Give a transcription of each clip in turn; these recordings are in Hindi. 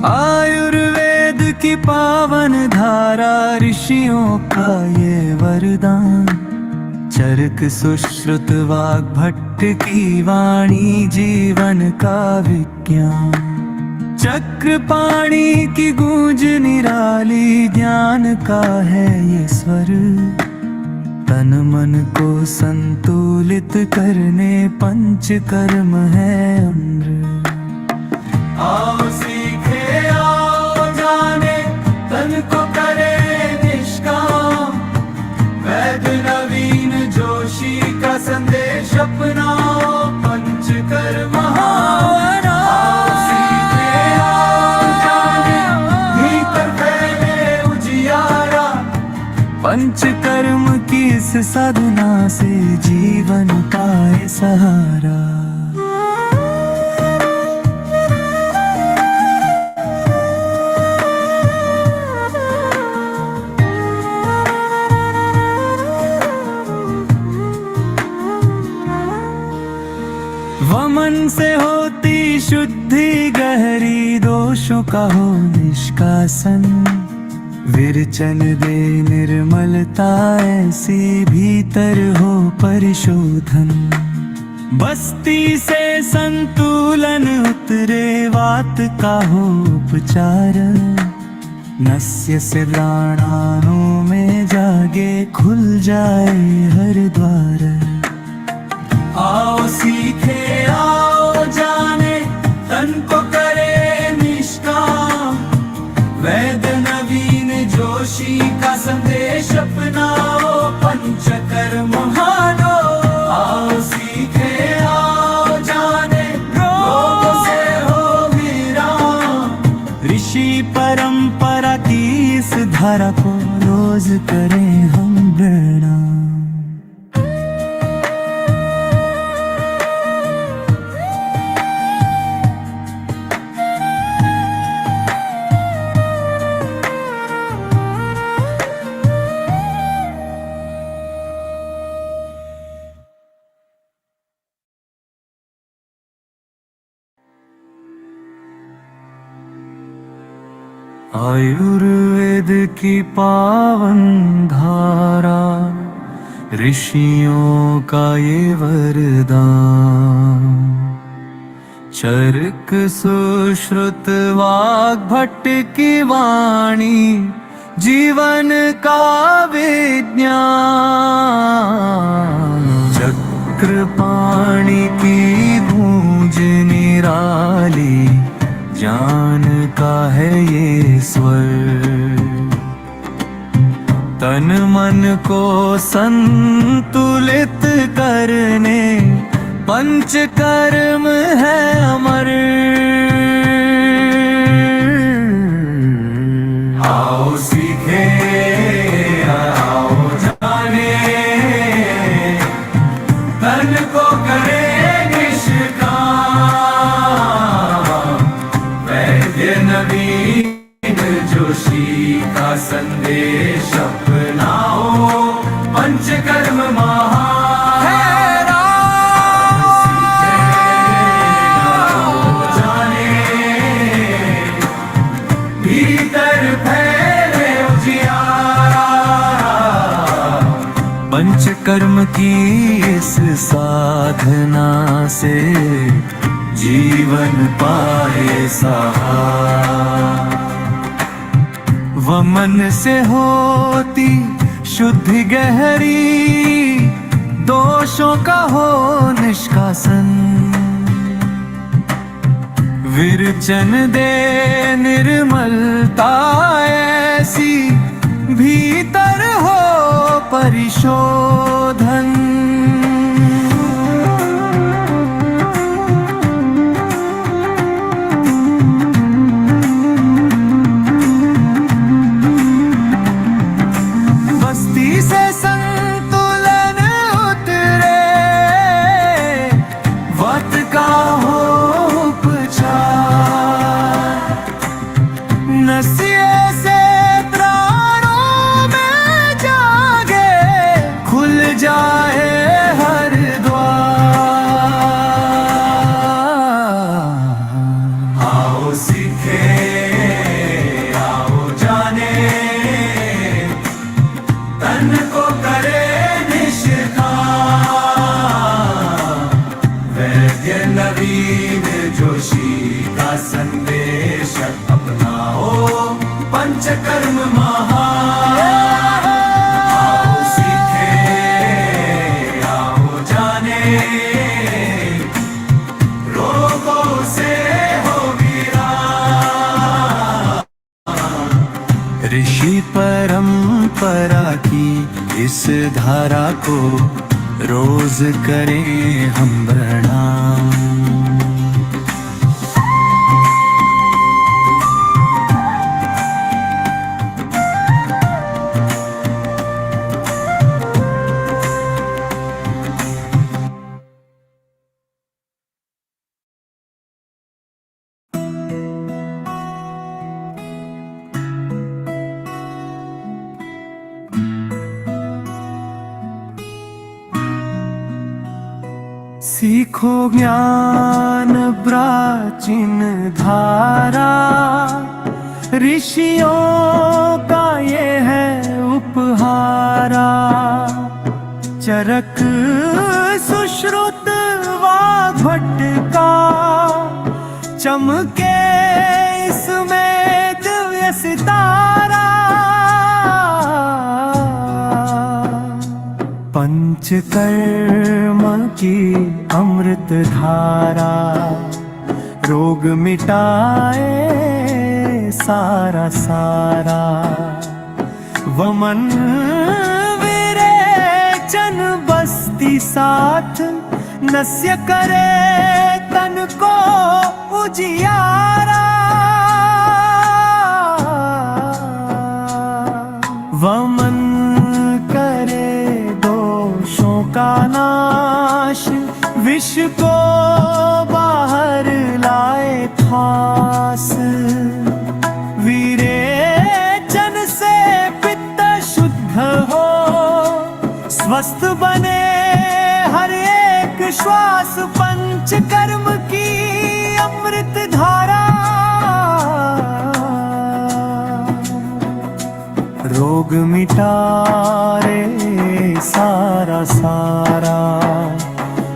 आयुर्वेद की पावन धारा, ऋषियों का ये वरदान। चरक सुश्रुत वाग्भट्ट की वाणी, जीवन का विज्ञान। चक्रपाणि की गूंज निराली, ज्ञान का है ये स्वर। तन मन को संतुलित करने पंचकर्म है अमृत। आओ सीखे आओ जाने, तन को करे निष्काम। वैद्य नवीन जोशी का संदेश अपनाओ, पंचकर्म महावरा। आओ सीखे आओ जाने, भीतर फैले उजियारा। पंचकर्म की इस साधना से जीवन पाए सहारा। वमन से होती शुद्धि गहरी, दोषों का हो निष्कासन। विरचन दे निर्मलता ऐसी, भीतर हो परिशोधन। बस्ती से संतुलन उतरे, वात का हो उपचार। नस्य से प्राणानों में जागे, खुल जाए हर द्वार। आओ सीखे आओ जाने, तन को करे निष्काम। वैद्य नवीन जोशी का संदेश अपनाओ, पंचकर्म मानो। आओ सीखे आओ जाने, रोगों से हो विराम। ऋषि परंपरा की इस धारा को रोज करें हम प्रणाम। आयुर्वेद की पावन धारा, ऋषियों का ये वरदान। चरक सुश्रुत वाग्भट्ट की वाणी, जीवन का विज्ञान। चक्रपाणि की गूंज निराली, ज्ञान का है ये स्वर। तन मन को संतुलित करने पंचकर्म है अमर। आओ सीखे आओ जाने, तन को करे नवीन जोशी का संदेश अपनाओ, पंचकर्म महावरा। जाने भीतर फैले उजियारा। पंचकर्म की इस साधना से जीवन पाए सहारा। वमन से होती शुद्धि गहरी, दोषों का हो निष्कासन। विरचन दे निर्मलता ऐसी, भीतर हो परिशोधन। बस्ती से संतुलन उतरे, आओ सीखे, आओ जाने, रोगों से हो वीरान। ऋषि परंपरा की इस धारा को रोज करें हम प्रणाम। सीखो ज्ञान प्राचीन धारा, ऋषियों का ये है उपहारा। चरक सुश्रुत वाग्भट का चमके इसमें दिव्य सितारा। पंचकर्म की अमृत धारा, रोग मिटाए सारा सारा। वमन विरेचन बस्ती साथ, नस्य करे तन को उजियारा। वमन करे दोषों का नाश, विष को बाहर लाए खास। विरेचन से पित्त शुद्ध हो, स्वस्थ बने हर एक श्वास। पंचकर्म की अमृत धारा, रोग मिटारे सारा सारा।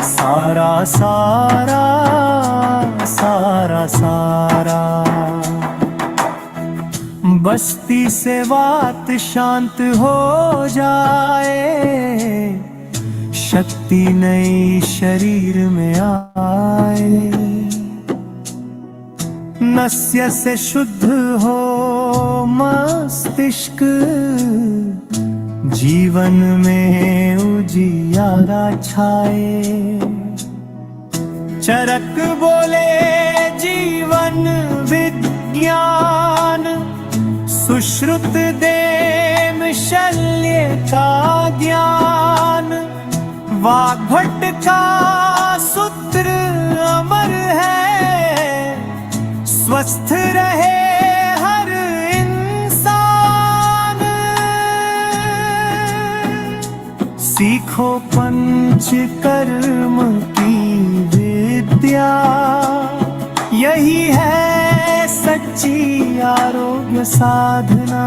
सारा सारा सारा सारा। बस्ती से बात शांत हो जाए, शक्ति नई शरीर में आए। नस्य से शुद्ध हो मस्तिष्क, जीवन में उजियारा छाए। चरक बोले जीवन विज्ञान, सुश्रुत देम शल्य का ज्ञान। वाग्भट का सूत्र अमर है, स्वस्थ रहे हर इंसान। सीखो पंचकर्म की विद्या, यही है सच्ची आरोग्य साधना।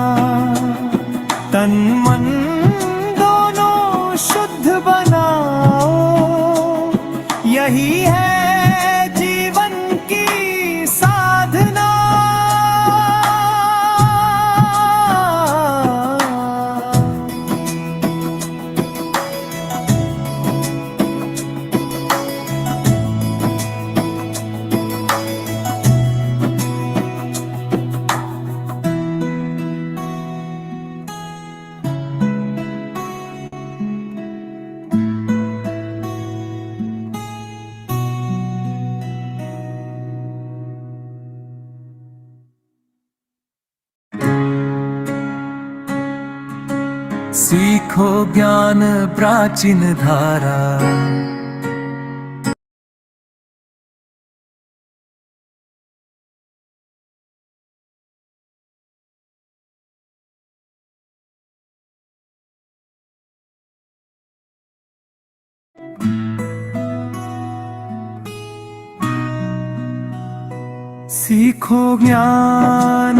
तन मन दोनों शुद्ध बनाओ, यही है जीवन की साधना। सीखो ज्ञान प्राचीन धारा, सीखो ज्ञान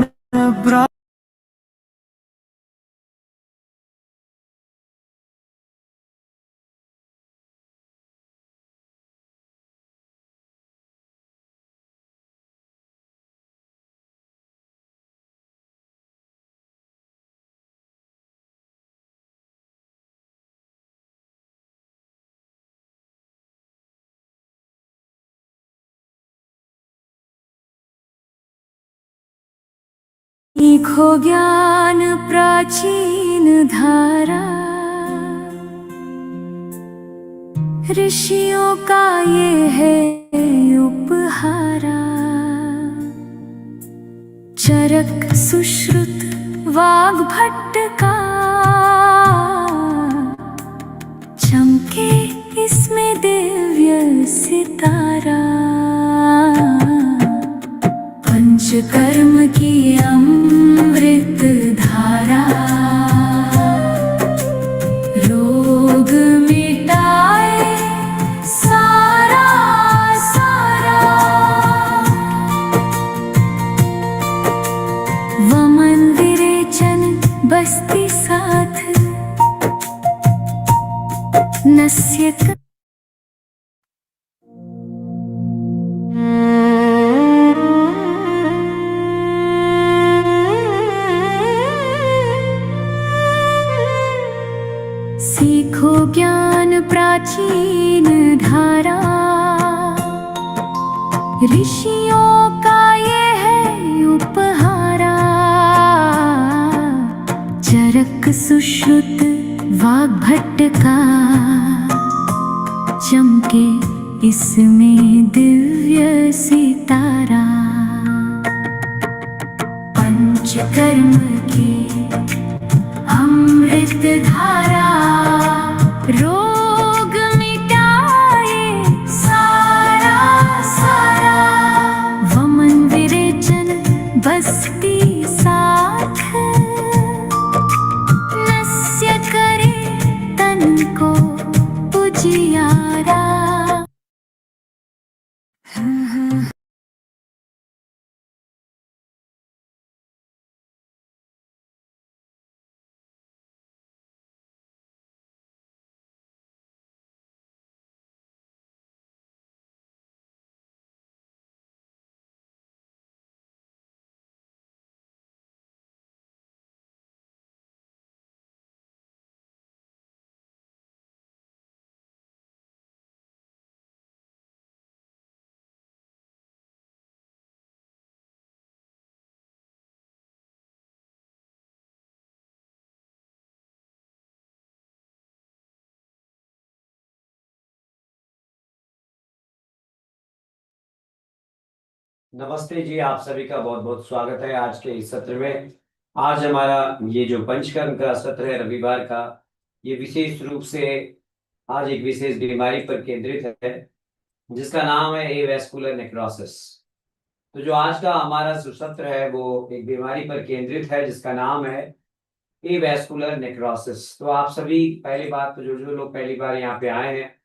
सीखो ज्ञान प्राचीन धारा, ऋषियों का ये है उपहारा। चरक सुश्रुत वाग्भट का, चमके इसमें दिव्य सितारा। पंचकर्म की अमृत धारा, रोग मिटाए सारा सारा। वमन विरेचन बस्ती साथ, नस्यत सीखो ज्ञान प्राचीन धारा, ऋषियों का ये है उपहारा। चरक सुश्रुत वाग्भट का, चमके इसमें दिव्य सितारा। पंचकर्म की अमृत धारा, रोग मिटाए सारा सारा। वमन विरेचन बस्ती साथ, नस्य करे तन को उजियारा। नमस्ते जी, आप सभी का बहुत बहुत स्वागत है आज के इस सत्र में। आज हमारा ये जो पंचकर्म का सत्र है रविवार का, ये विशेष रूप से आज एक विशेष बीमारी पर केंद्रित है जिसका नाम है एवेस्कुलर नेक्रोसिस। तो जो आज का हमारा सत्र है वो एक बीमारी पर केंद्रित है जिसका नाम है एवेस्कुलर नेक्रोसिस। तो आप सभी, पहली बात तो जो जो लोग पहली बार यहाँ पे आए हैं,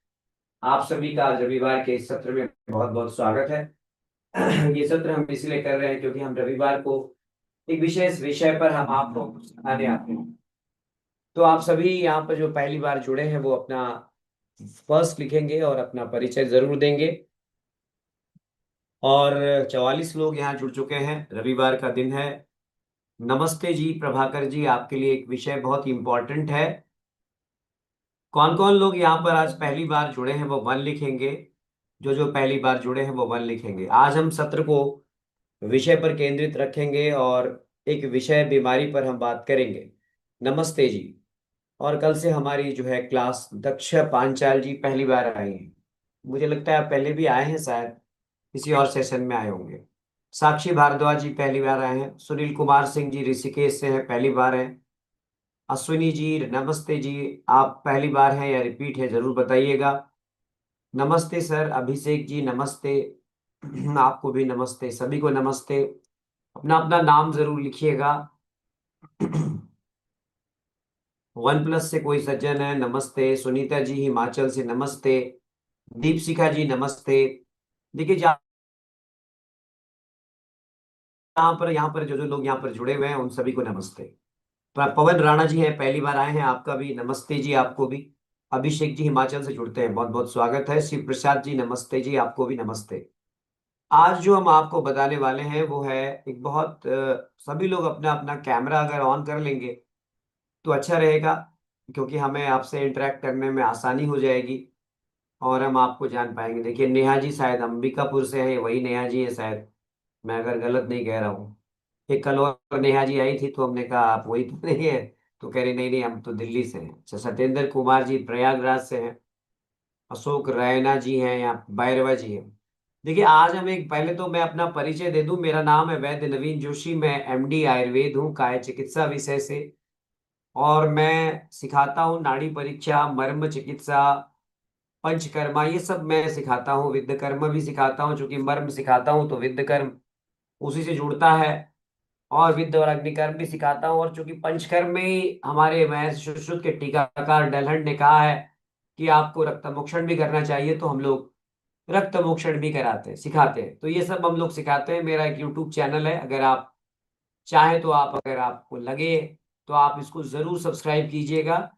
आप सभी का आज रविवार के इस सत्र में बहुत बहुत स्वागत है। ये सत्र हम इसलिए कर रहे हैं क्योंकि हम रविवार को एक विशेष विषय पर हम आपको सिखाने आते हैं। तो आप सभी यहाँ पर जो पहली बार जुड़े हैं वो अपना फर्स्ट लिखेंगे और अपना परिचय जरूर देंगे। और 44 लोग यहाँ जुड़ चुके हैं, रविवार का दिन है। नमस्ते जी प्रभाकर जी, आपके लिए एक विषय बहुत ही इंपॉर्टेंट है। कौन कौन लोग यहाँ पर आज पहली बार जुड़े हैं वो 1 लिखेंगे। जो जो पहली बार जुड़े हैं वो 1 लिखेंगे। आज हम सत्र को विषय पर केंद्रित रखेंगे और एक विषय बीमारी पर हम बात करेंगे। नमस्ते जी। और कल से हमारी जो है क्लास दक्ष पांचाल जी पहली बार आए हैं। मुझे लगता है आप पहले भी आए हैं, शायद किसी और सेशन में आए होंगे। साक्षी भारद्वाज जी पहली बार आए हैं। सुनील कुमार सिंह जी ऋषिकेश से हैं, पहली बार हैं। अश्विनी जी नमस्ते जी, आप पहली बार हैं या रिपीट है जरूर बताइएगा। नमस्ते सर। अभिषेक जी नमस्ते, आपको भी नमस्ते, सभी को नमस्ते। अपना अपना नाम जरूर लिखिएगा। 1+ से कोई सज्जन है, नमस्ते। सुनीता जी हिमाचल से नमस्ते। दीपशिखा जी नमस्ते। देखिए यहाँ पर जो जो लोग यहाँ पर जुड़े हुए हैं उन सभी को नमस्ते। पवन राणा जी हैं, पहली बार आए हैं, आपका भी नमस्ते जी, आपको भी। अभिषेक जी हिमाचल से जुड़ते हैं, बहुत बहुत स्वागत है। शिव प्रसाद जी नमस्ते जी, आपको भी नमस्ते। आज जो हम आपको बताने वाले हैं वो है एक बहुत सभी लोग अपना अपना कैमरा अगर ऑन कर लेंगे तो अच्छा रहेगा, क्योंकि हमें आपसे इंटरेक्ट करने में आसानी हो जाएगी और हम आपको जान पाएंगे। देखिए नेहा जी शायद अंबिकापुर से है, वही नेहा जी है शायद, मैं अगर गलत नहीं कह रहा हूँ। एक कल और नेहा जी आई थी, तो हमने कहा आप वही तो नहीं है? तो कह रहे नहीं नहीं, हम तो दिल्ली से हैं। अच्छा, सत्येंद्र कुमार जी प्रयागराज से हैं। अशोक रैना जी हैं, यहाँ भैरवा जी हैं। देखिए, आज हम एक, पहले तो मैं अपना परिचय दे दूं। मेरा नाम है वैद्य नवीन जोशी। मैं एमडी आयुर्वेद हूँ, काय चिकित्सा विषय से। और मैं सिखाता हूँ नाड़ी परीक्षा, मर्म चिकित्सा, पंचकर्मा, ये सब मैं सिखाता हूँ। विद्यकर्म भी सिखाता हूँ, क्योंकि मर्म सिखाता हूँ तो विद्यकर्म उसी से जुड़ता है। और विद्य और अग्निकर्म भी सिखाता हूँ। और चूंकि पंचकर्म में ही हमारे महर्षि सुश्रुत के टीकाकार डलहंट ने कहा है कि आपको रक्त मोक्षण भी करना चाहिए, तो हम लोग रक्त मोक्षण भी कराते हैं, सिखाते हैं। तो ये सब हम लोग सिखाते हैं। मेरा एक यूट्यूब चैनल है, अगर आप चाहे तो आप, अगर आपको लगे तो आप इसको जरूर सब्सक्राइब कीजिएगा।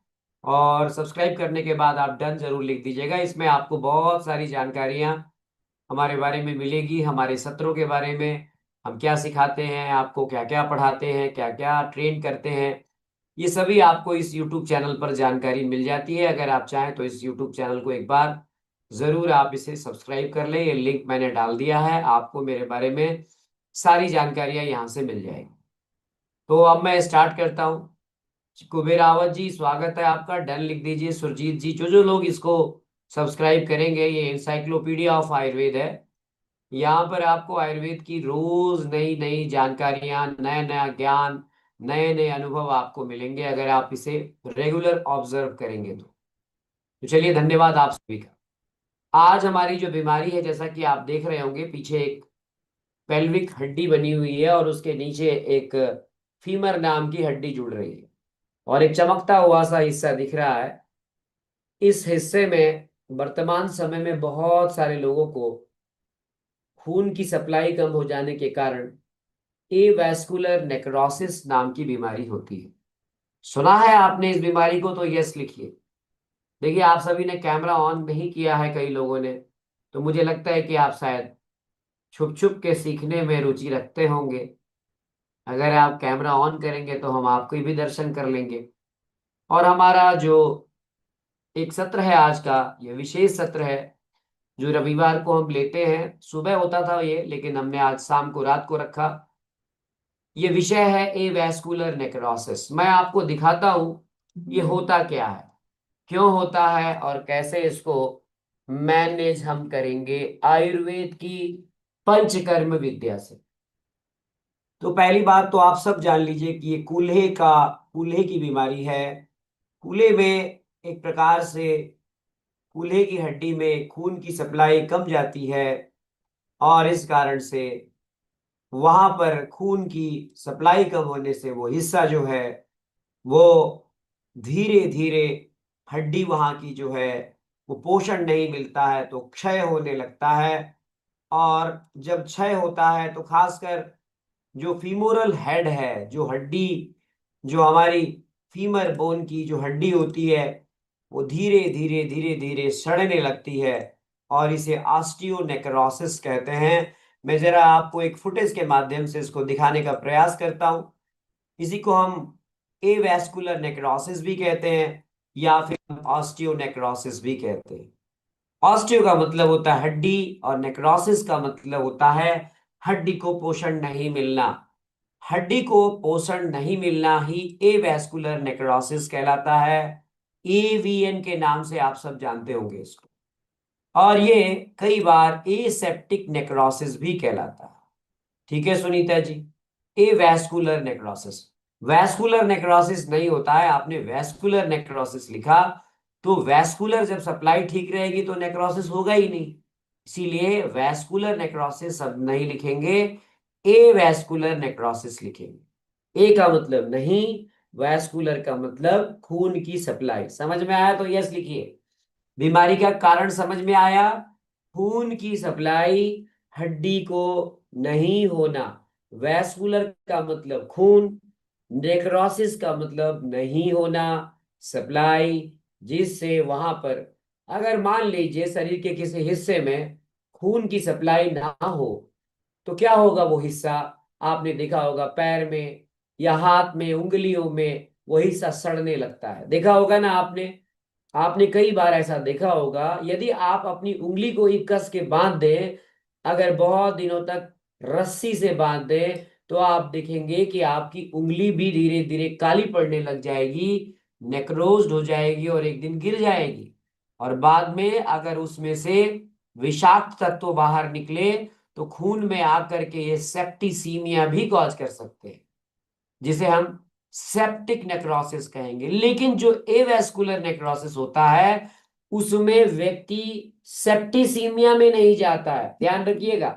और सब्सक्राइब करने के बाद आप डन जरूर लिख दीजिएगा। इसमें आपको बहुत सारी जानकारियां हमारे बारे में मिलेगी, हमारे सत्रों के बारे में, हम क्या सिखाते हैं, आपको क्या क्या पढ़ाते हैं, क्या क्या ट्रेन करते हैं, ये सभी आपको इस YouTube चैनल पर जानकारी मिल जाती है। अगर आप चाहें तो इस YouTube चैनल को एक बार जरूर आप इसे सब्सक्राइब कर लें। ये लिंक मैंने डाल दिया है, आपको मेरे बारे में सारी जानकारियां यहाँ से मिल जाएगी। तो अब मैं स्टार्ट करता हूँ। कुबेर रावत जी, स्वागत है आपका, डन लिख दीजिए। सुरजीत जी, जो जो लोग इसको सब्सक्राइब करेंगे, ये इंसाइक्लोपीडिया ऑफ आयुर्वेद है। यहाँ पर आपको आयुर्वेद की रोज नई नई जानकारियां, नया नया ज्ञान, नए नए अनुभव आपको मिलेंगे, अगर आप इसे रेगुलर ऑब्जर्व करेंगे तो चलिए, धन्यवाद आप सभी का। आज हमारी जो बीमारी है, जैसा कि आप देख रहे होंगे, पीछे एक पेल्विक हड्डी बनी हुई है और उसके नीचे एक फीमर नाम की हड्डी जुड़ रही है, और एक चमकता हुआ सा हिस्सा दिख रहा है। इस हिस्से में वर्तमान समय में बहुत सारे लोगों को खून की सप्लाई कम हो जाने के कारण एवैस्कुलर नेक्रोसिस नाम की बीमारी होती है। सुना है आपने इस बीमारी को? तो यस लिखिए। देखिए, आप सभी ने कैमरा ऑन नहीं किया है, कई लोगों ने, तो मुझे लगता है कि आप शायद छुप छुप के सीखने में रुचि रखते होंगे। अगर आप कैमरा ऑन करेंगे तो हम आपको भी दर्शन कर लेंगे। और हमारा जो एक सत्र है आज का, ये विशेष सत्र है, जो रविवार को हम लेते हैं। सुबह होता था ये, लेकिन हमने आज शाम को, रात को रखा। ये विषय है एवैस्कुलर नेक्रोसिस। मैं आपको दिखाता हूं ये होता क्या है, क्यों होता है, और कैसे इसको मैनेज हम करेंगे आयुर्वेद की पंचकर्म विद्या से। तो पहली बात तो आप सब जान लीजिए कि ये कूल्हे की बीमारी है। कूल्हे में एक प्रकार से कूल्हे की हड्डी में खून की सप्लाई कम जाती है, और इस कारण से वहां पर खून की सप्लाई कम होने से वो हिस्सा जो है, वो धीरे धीरे, हड्डी वहां की जो है, वो पोषण नहीं मिलता है तो क्षय होने लगता है। और जब क्षय होता है तो खासकर जो फीमोरल हेड है, जो हड्डी, जो हमारी फीमर बोन की जो हड्डी होती है, वो धीरे धीरे धीरे धीरे सड़ने लगती है, और इसे ऑस्टियोनेक्रोसिस कहते हैं। मैं जरा आपको एक फुटेज के माध्यम से इसको दिखाने का प्रयास करता हूं। इसी को हम एवैस्कुलर नेक्रोसिस भी कहते हैं, या फिर ऑस्टियोनेक्रोसिस भी कहते हैं। ऑस्टियो का मतलब होता है हड्डी, और नेक्रोसिस का मतलब होता है हड्डी को पोषण नहीं मिलना। हड्डी को पोषण नहीं मिलना ही एवैस्कुलर नेक्रोसिस कहलाता है। एवीएन के नाम से आप सब जानते होंगे इसको। और ये कई बार एसेप्टिक नेक्रोसिस भी कहलाता है। ठीक है Sunita ji, avascular necrosis. Vascular necrosis नहीं होता है। आपने वैस्कुलर नेक्रोसिस लिखा, तो वैस्कुलर जब सप्लाई ठीक रहेगी तो नेक्रोसिस होगा ही नहीं। इसीलिए वैस्कुलर नेक्रोसिस अब नहीं लिखेंगे, एवैस्कुलर नेक्रोसिस लिखेंगे। ए का मतलब नहीं, वैस्कुलर का मतलब खून की सप्लाई। समझ में आया तो यस लिखिए। बीमारी का कारण समझ में आया, खून की सप्लाई हड्डी को नहीं होना। वैस्कुलर का मतलब खून, नेक्रोसिस का मतलब नहीं होना सप्लाई, जिससे वहां पर, अगर मान लीजिए शरीर के किसी हिस्से में खून की सप्लाई ना हो, तो क्या होगा? वो हिस्सा, आपने देखा होगा पैर में या हाथ में, उंगलियों में, वो हिस्सा सड़ने लगता है। देखा होगा ना आपने? आपने कई बार ऐसा देखा होगा। यदि आप अपनी उंगली को ही कस के बांध दें, अगर बहुत दिनों तक रस्सी से बांध दें, तो आप देखेंगे कि आपकी उंगली भी धीरे धीरे काली पड़ने लग जाएगी, नेक्रोज्ड हो जाएगी और एक दिन गिर जाएगी। और बाद में अगर उसमें से विषाक्त तत्व बाहर निकले तो खून में आकर के ये सेप्टिसीमिया भी कॉज कर सकते हैं, जिसे हम सेप्टिक नेक्रोसिस कहेंगे। लेकिन जो एवेस्कुलर नेक्रोसिस होता है उसमें व्यक्ति सेप्टिसीमिया में नहीं जाता है, ध्यान रखिएगा।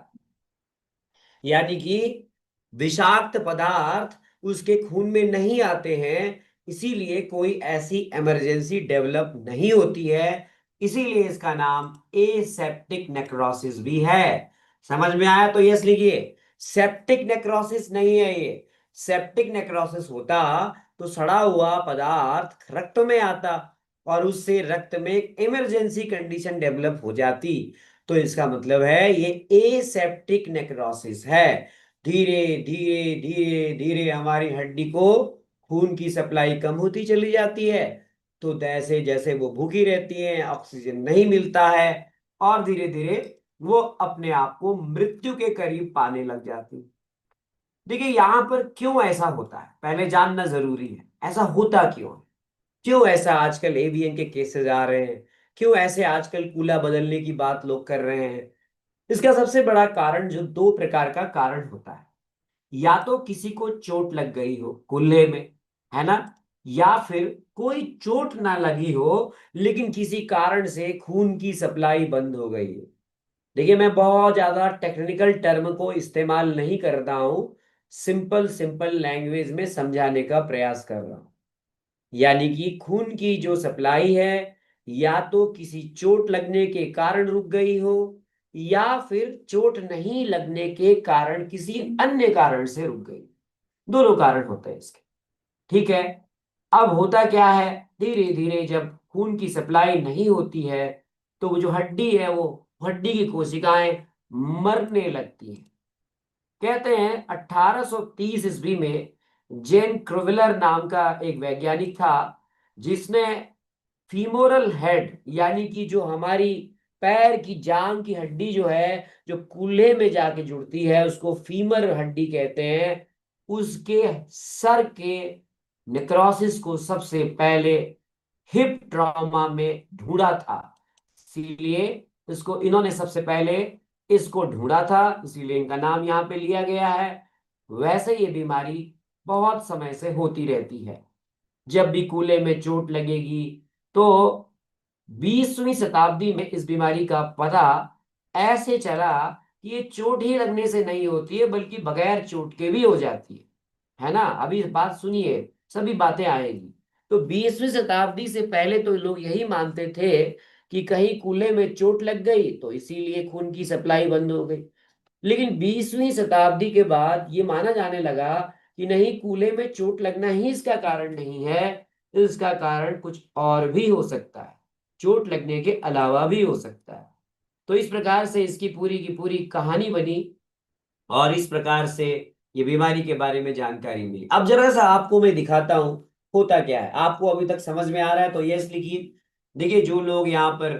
यानी कि विषाक्त पदार्थ उसके खून में नहीं आते हैं, इसीलिए कोई ऐसी इमरजेंसी डेवलप नहीं होती है, इसीलिए इसका नाम एसेप्टिक नेक्रोसिस भी है। समझ में आया? तो यस लिखिए, सेप्टिक नेक्रोसिस नहीं है ये। सेप्टिक नेक्रोसिस होता तो सड़ा हुआ पदार्थ रक्त में आता और उससे रक्त में इमरजेंसी कंडीशन डेवलप हो जाती। तो इसका मतलब है ये एसेप्टिक नेक्रोसिस है। धीरे धीरे धीरे धीरे हमारी हड्डी को खून की सप्लाई कम होती चली जाती है, तो जैसे जैसे वो भूखी रहती है, ऑक्सीजन नहीं मिलता है और धीरे धीरे वो अपने आप को मृत्यु के करीब पाने लग जाती है। देखिए यहां पर क्यों ऐसा होता है पहले जानना जरूरी है। ऐसा होता क्यों है? क्यों ऐसा आजकल एवीएन के केसेस आ रहे हैं? क्यों ऐसे आजकल कूला बदलने की बात लोग कर रहे हैं? इसका सबसे बड़ा कारण, जो दो प्रकार का कारण होता है, या तो किसी को चोट लग गई हो कूल्हे में, है ना, या फिर कोई चोट ना लगी हो लेकिन किसी कारण से खून की सप्लाई बंद हो गई हो। देखिए मैं बहुत ज्यादा टेक्निकल टर्म को इस्तेमाल नहीं करता हूं, सिंपल सिंपल लैंग्वेज में समझाने का प्रयास कर रहा हूं। यानी कि खून की जो सप्लाई है या तो किसी चोट लगने के कारण रुक गई हो या फिर चोट नहीं लगने के कारण किसी अन्य कारण से रुक गई। दोनों कारण होते हैं इसके, ठीक है। अब होता क्या है, धीरे धीरे जब खून की सप्लाई नहीं होती है तो वो जो हड्डी है, वो हड्डी की कोशिकाएं मरने लगती हैं। कहते हैं 1830 ईस्वी में जेन क्रोविलर नाम का एक वैज्ञानिक था, जिसने फीमोरल हेड यानी कि जो हमारी पैर की जांग की हड्डी जो है, जो कूल्हे में जाके जुड़ती है, उसको फीमर हड्डी कहते हैं, उसके सर के नेक्रोसिस को सबसे पहले हिप ट्रॉमा में ढूंढा था। इसीलिए इसको इन्होंने सबसे पहले इसको ढूंढा था, इसीलिए इनका नाम यहाँ पे लिया गया है। वैसे ये बीमारी बहुत समय से होती रहती है। जब भी कूल्हे में चोट लगेगी तो 20वीं शताब्दी में इस बीमारी का पता ऐसे चला कि ये चोट ही लगने से नहीं होती है बल्कि बगैर चोट के भी हो जाती है ना। अभी बात सुनिए, सभी बातें आएगी। तो 20वीं शताब्दी से पहले तो लोग यही मानते थे कि कहीं कूल्हे में चोट लग गई तो इसीलिए खून की सप्लाई बंद हो गई। लेकिन 20वीं शताब्दी के बाद ये माना जाने लगा कि नहीं, कूल्हे में चोट लगना ही इसका कारण नहीं है, इसका कारण कुछ और भी हो सकता है, चोट लगने के अलावा भी हो सकता है। तो इस प्रकार से इसकी पूरी की पूरी कहानी बनी और इस प्रकार से ये बीमारी के बारे में जानकारी मिली। अब जरा सा आपको मैं दिखाता हूं होता क्या है। आपको अभी तक समझ में आ रहा है तो यस लिखिए। देखिए जो लोग यहाँ पर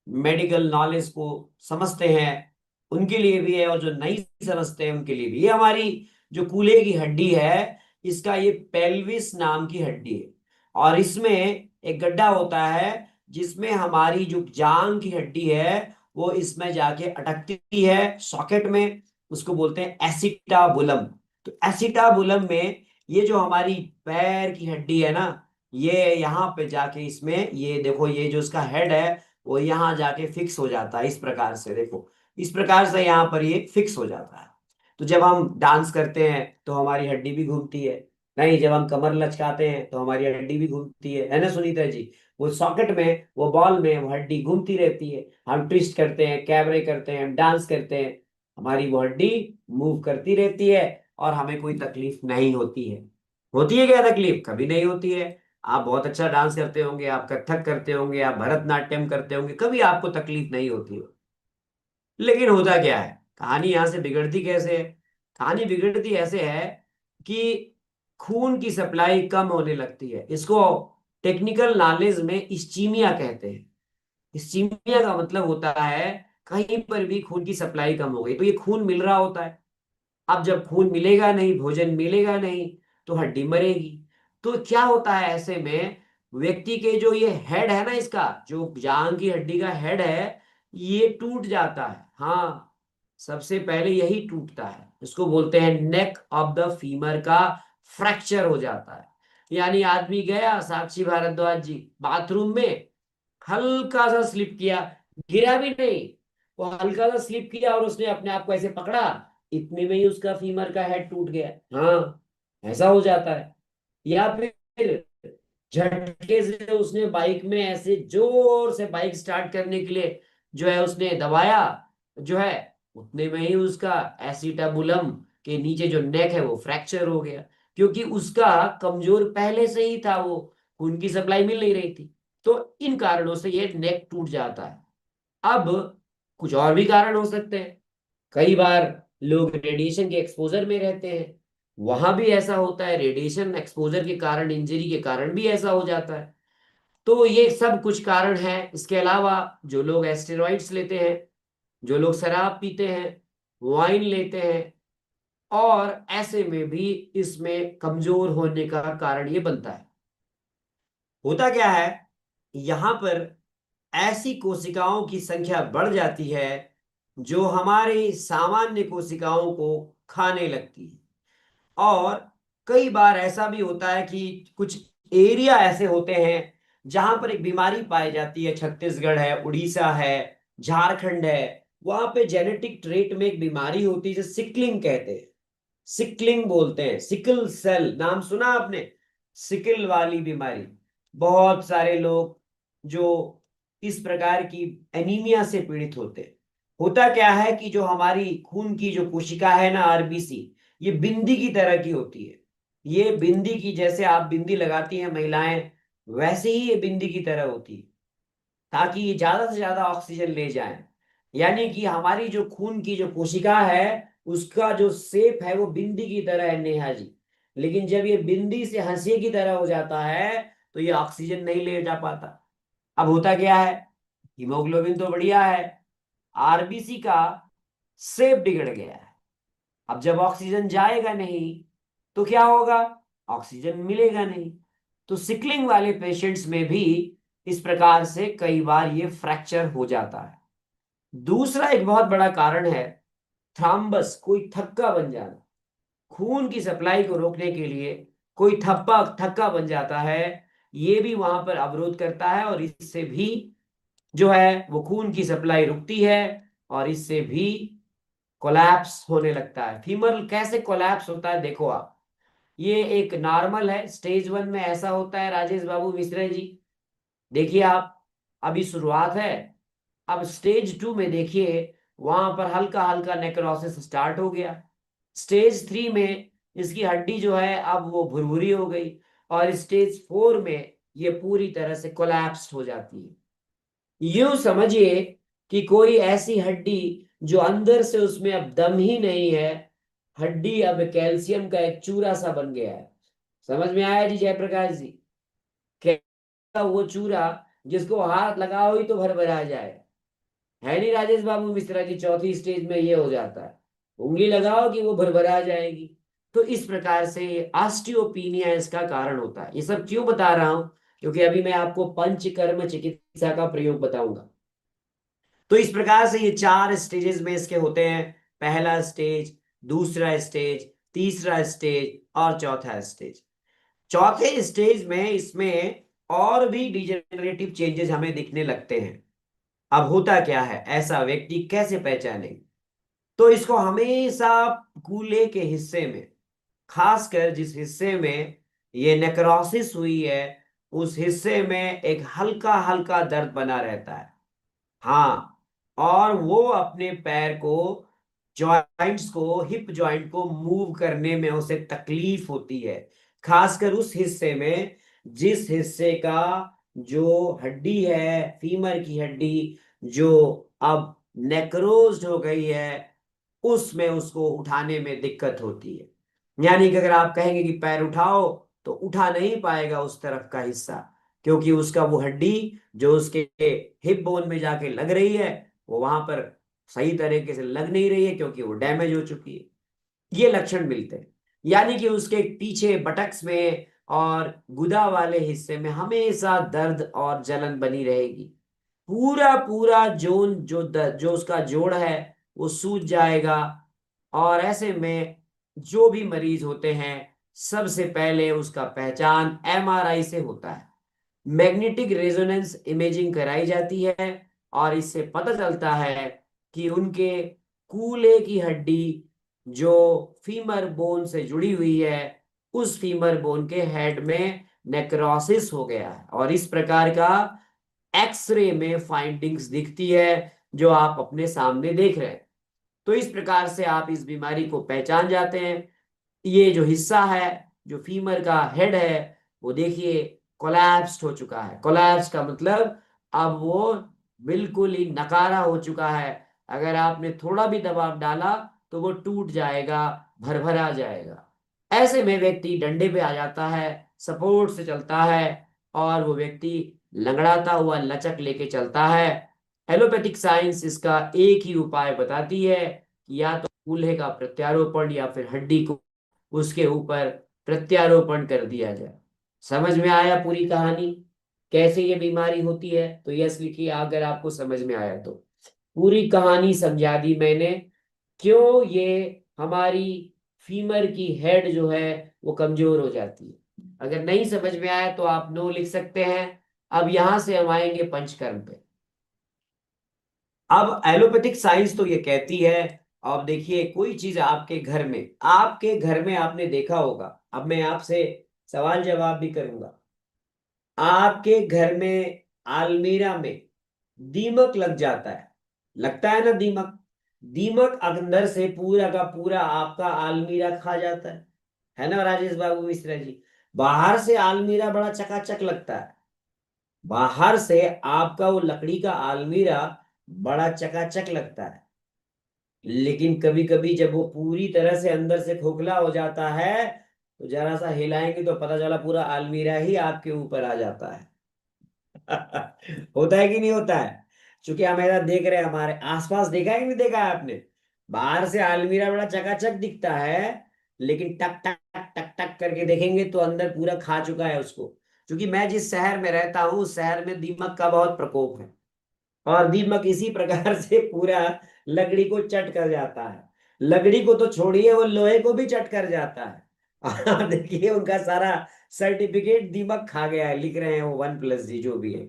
मेडिकल नॉलेज को समझते हैं उनके लिए भी है और जो नहीं समझते हैं उनके लिए भी। ये हमारी जो कूल्हे की हड्डी है, इसका ये पेल्विस नाम की हड्डी है और इसमें एक गड्ढा होता है जिसमें हमारी जो जांग की हड्डी है वो इसमें जाके अटकती है सॉकेट में। उसको बोलते हैं एसिटाबुलम। तो एसिटाबुलम में ये जो हमारी पैर की हड्डी है ना, ये यहाँ पे जाके इसमें ये देखो, ये जो इसका हेड है वो यहाँ जाके फिक्स हो जाता है। इस प्रकार से देखो, इस प्रकार से यहाँ पर ये फिक्स हो जाता है। तो जब हम डांस करते हैं तो हमारी हड्डी भी घूमती है, नहीं जब हम कमर लचकाते हैं तो हमारी हड्डी भी घूमती है ना सुनीता जी? वो सॉकेट में, वो बॉल में वो हड्डी घूमती रहती है। हम ट्विस्ट करते हैं, कैबरे करते हैं, डांस करते हैं, हमारी वो हड्डी मूव करती रहती है और हमें कोई तकलीफ नहीं होती है। होती है क्या तकलीफ? कभी नहीं होती है। आप बहुत अच्छा डांस करते होंगे, आप कथक करते होंगे, आप भरतनाट्यम करते होंगे, कभी आपको तकलीफ नहीं होती है। लेकिन होता क्या है, कहानी यहां से बिगड़ती कैसे है? कहानी बिगड़ती ऐसे है कि खून की सप्लाई कम होने लगती है। इसको टेक्निकल नॉलेज में इस्चीमिया कहते हैं। इस्चीमिया का मतलब होता है कहीं पर भी खून की सप्लाई कम हो गई, तो ये खून मिल रहा होता है अब जब खून मिलेगा नहीं, भोजन मिलेगा नहीं, तो हड्डी मरेगी। तो क्या होता है ऐसे में, व्यक्ति के जो ये हेड है ना, इसका जो जांग की हड्डी का हेड है, ये टूट जाता है। हाँ, सबसे पहले यही टूटता है। इसको बोलते हैं नेक ऑफ द फीमर का फ्रैक्चर हो जाता है। यानी आदमी गया, साक्षी भारद्वाज जी, बाथरूम में हल्का सा स्लिप किया, गिरा भी नहीं, वो हल्का सा स्लिप किया और उसने अपने आप को ऐसे पकड़ा, इतने में ही उसका फीमर का हेड टूट गया। हाँ, ऐसा हो जाता है। या फिर झटके से उसने बाइक में ऐसे जोर से बाइक स्टार्ट करने के लिए जो है उसने दबाया, जो है उतने में ही उसका एसिटाबुलम के नीचे जो नेक है वो फ्रैक्चर हो गया, क्योंकि उसका कमजोर पहले से ही था, वो खून की सप्लाई मिल नहीं रही थी। तो इन कारणों से ये नेक टूट जाता है। अब कुछ और भी कारण हो सकते हैं। कई बार लोग रेडिएशन के एक्सपोजर में रहते हैं, वहां भी ऐसा होता है, रेडिएशन एक्सपोजर के कारण, इंजरी के कारण भी ऐसा हो जाता है। तो ये सब कुछ कारण हैं। इसके अलावा जो लोग एस्टेरॉइड्स लेते हैं, जो लोग शराब पीते हैं, वाइन लेते हैं, और ऐसे में भी इसमें कमजोर होने का कारण ये बनता है। होता क्या है, यहां पर ऐसी कोशिकाओं की संख्या बढ़ जाती है जो हमारे सामान्य कोशिकाओं को खाने लगती है। और कई बार ऐसा भी होता है कि कुछ एरिया ऐसे होते हैं जहां पर एक बीमारी पाई जाती है, छत्तीसगढ़ है, उड़ीसा है, झारखंड है, वहां पे जेनेटिक ट्रेट में एक बीमारी होती है जिसे सिकलिंग कहते हैं। सिकलिंग बोलते हैं, सिकल सेल नाम सुना आपने, सिकल वाली बीमारी। बहुत सारे लोग जो इस प्रकार की एनीमिया से पीड़ित होते हैं। होता क्या है कि जो हमारी खून की जो कोशिका है ना, आरबीसी, ये बिंदी की तरह की होती है। ये बिंदी की, जैसे आप बिंदी लगाती हैं महिलाएं, वैसे ही ये बिंदी की तरह होती है, ताकि ये ज्यादा से ज्यादा ऑक्सीजन ले जाए। यानी कि हमारी जो खून की जो कोशिका है, उसका जो शेप है वो बिंदी की तरह है, नेहा जी। लेकिन जब ये बिंदी से हंसी की तरह हो जाता है, तो ये ऑक्सीजन नहीं ले जा पाता। अब होता क्या है, हीमोग्लोबिन तो बढ़िया है, आरबीसी का शेप बिगड़ गया है। अब जब ऑक्सीजन जाएगा नहीं तो क्या होगा, ऑक्सीजन मिलेगा नहीं। तो सिकलिंग वाले पेशेंट्स में भी इस प्रकार से कई बार ये फ्रैक्चर हो जाता है। दूसरा एक बहुत बड़ा कारण है थ्रम्बस, कोई थक्का बन जाना। खून की सप्लाई को रोकने के लिए कोई थप्पा थक्का बन जाता है, ये भी वहां पर अवरोध करता है, और इससे भी जो है वो खून की सप्लाई रुकती है, और इससे भी कोलैप्स होने लगता है। फीमर कैसे कोलैप्स होता है, देखो आप, ये एक नॉर्मल है, स्टेज 1 में ऐसा होता है राजेश बाबू मिश्रा जी। देखिए आप, अभी शुरुआत है। अब स्टेज 2 में देखिए, वहां पर हल्का हल्का नेक्रोसिस स्टार्ट हो गया। स्टेज 3 में इसकी हड्डी जो है अब वो भुरभुरी हो गई, और स्टेज 4 में ये पूरी तरह से कोलैप्स हो जाती है। यूं समझिए कि कोई ऐसी हड्डी जो अंदर से उसमें अब दम ही नहीं है, हड्डी अब कैल्शियम का एक चूरा सा बन गया है। समझ में आया जी जयप्रकाश जी? क्या वो चूरा जिसको हाथ लगाओ ही तो भर भरा जाए, है नहीं राजेश बाबू मिश्रा जी? चौथी स्टेज में ये हो जाता है, उंगली लगाओ कि वो भरभरा जाएगी। तो इस प्रकार से ऑस्टियोपीनिया इसका कारण होता है। ये सब क्यों बता रहा हूं, क्योंकि अभी मैं आपको पंचकर्म चिकित्सा का प्रयोग बताऊंगा। तो इस प्रकार से ये 4 स्टेजेस में इसके होते हैं। पहला स्टेज, दूसरा स्टेज, तीसरा स्टेज और चौथा स्टेज। चौथे स्टेज में इसमें और भी डिजेनरेटिव चेंजेस हमें दिखने लगते हैं। अब होता क्या है, ऐसा व्यक्ति कैसे पहचाने? तो इसको हमेशा कूल्हे के हिस्से में, खासकर जिस हिस्से में ये नेक्रोसिस हुई है, उस हिस्से में एक हल्का हल्का दर्द बना रहता है। हाँ, और वो अपने पैर को, जॉइंट्स को, हिप जॉइंट को मूव करने में उसे तकलीफ होती है, खासकर उस हिस्से में जिस हिस्से का जो हड्डी है, फीमर की हड्डी, जो अब नेक्रोज्ड हो गई है, उसमें उसको उठाने में दिक्कत होती है। यानी कि अगर आप कहेंगे कि पैर उठाओ, तो उठा नहीं पाएगा उस तरफ का हिस्सा, क्योंकि उसका वो हड्डी जो उसके हिप बोन में जाके लग रही है, वो वहां पर सही तरीके से लग नहीं रही है, क्योंकि वो डैमेज हो चुकी है। ये लक्षण मिलते हैं। यानी कि उसके पीछे बटक्स में और गुदा वाले हिस्से में हमेशा दर्द और जलन बनी रहेगी। पूरा पूरा जोन जो उसका जोड़ है वो सूज जाएगा। और ऐसे में जो भी मरीज होते हैं सबसे पहले उसका पहचान एमआरआई से होता है। मैग्नेटिक रेजोनेंस इमेजिंग कराई जाती है और इससे पता चलता है कि उनके कूल्हे की हड्डी जो फीमर बोन से जुड़ी हुई है उस फीमर बोन के हेड में नेक्रोसिस हो गया है। और इस प्रकार का एक्सरे में फाइंडिंग्स दिखती है जो आप अपने सामने देख रहे हैं। तो इस प्रकार से आप इस बीमारी को पहचान जाते हैं। ये जो हिस्सा है, जो फीमर का हेड है, वो देखिए कोलैप्स्ड हो चुका है। कोलैप्स का मतलब अब वो बिल्कुल ही नकारा हो चुका है। अगर आपने थोड़ा भी दबाव डाला तो वो टूट जाएगा, भरभरा जाएगा। ऐसे में व्यक्ति डंडे पे आ जाता है, सपोर्ट से चलता है और वो व्यक्ति लंगड़ाता हुआ लचक लेके चलता है। एलोपैथिक साइंस इसका एक ही उपाय बताती है कि या तो कूल्हे का प्रत्यारोपण या फिर हड्डी को उसके ऊपर प्रत्यारोपण कर दिया जाए। समझ में आया पूरी कहानी कैसे ये बीमारी होती है? तो यस लिखिए अगर आपको समझ में आया तो। पूरी कहानी समझा दी मैंने, क्यों ये हमारी फीमर की हेड जो है वो कमजोर हो जाती है। अगर नहीं समझ में आया तो आप नो लिख सकते हैं। अब यहां से हम आएंगे पंचकर्म पे। अब एलोपैथिक साइंस तो ये कहती है, अब देखिए कोई चीज आपके घर में आपने देखा होगा। अब मैं आपसे सवाल जवाब भी करूंगा। आपके घर में अलमीरा में दीमक लग जाता है, लगता है ना दीमक? दीमक अंदर से पूरा का पूरा आपका अलमीरा खा जाता है ना राजेश बाबू मिश्रा जी? बाहर से अलमीरा बड़ा चकाचक लगता है, बाहर से आपका वो लकड़ी का अलमीरा बड़ा चकाचक लगता है, लेकिन कभी कभी जब वो पूरी तरह से अंदर से खोखला हो जाता है तो जरा सा हिलाएंगे तो पता चला पूरा अलमीरा ही आपके ऊपर आ जाता है। होता है कि नहीं होता है? क्योंकि हमें देख रहे हैं, हमारे आसपास देखा है कि नहीं देखा है आपने? बाहर से अलमीरा बड़ा चकाचक दिखता है, लेकिन टक टक टक टक टक करके देखेंगे तो अंदर पूरा खा चुका है उसको। क्योंकि मैं जिस शहर में रहता हूँ उस शहर में दीमक का बहुत प्रकोप है और दीमक इसी प्रकार से पूरा लकड़ी को चट कर जाता है। लकड़ी को तो छोड़िए, वो लोहे को भी चट कर जाता है। देखिए उनका सारा सर्टिफिकेट दीमक खा गया है, लिख रहे हैं वो 1+G जो भी है।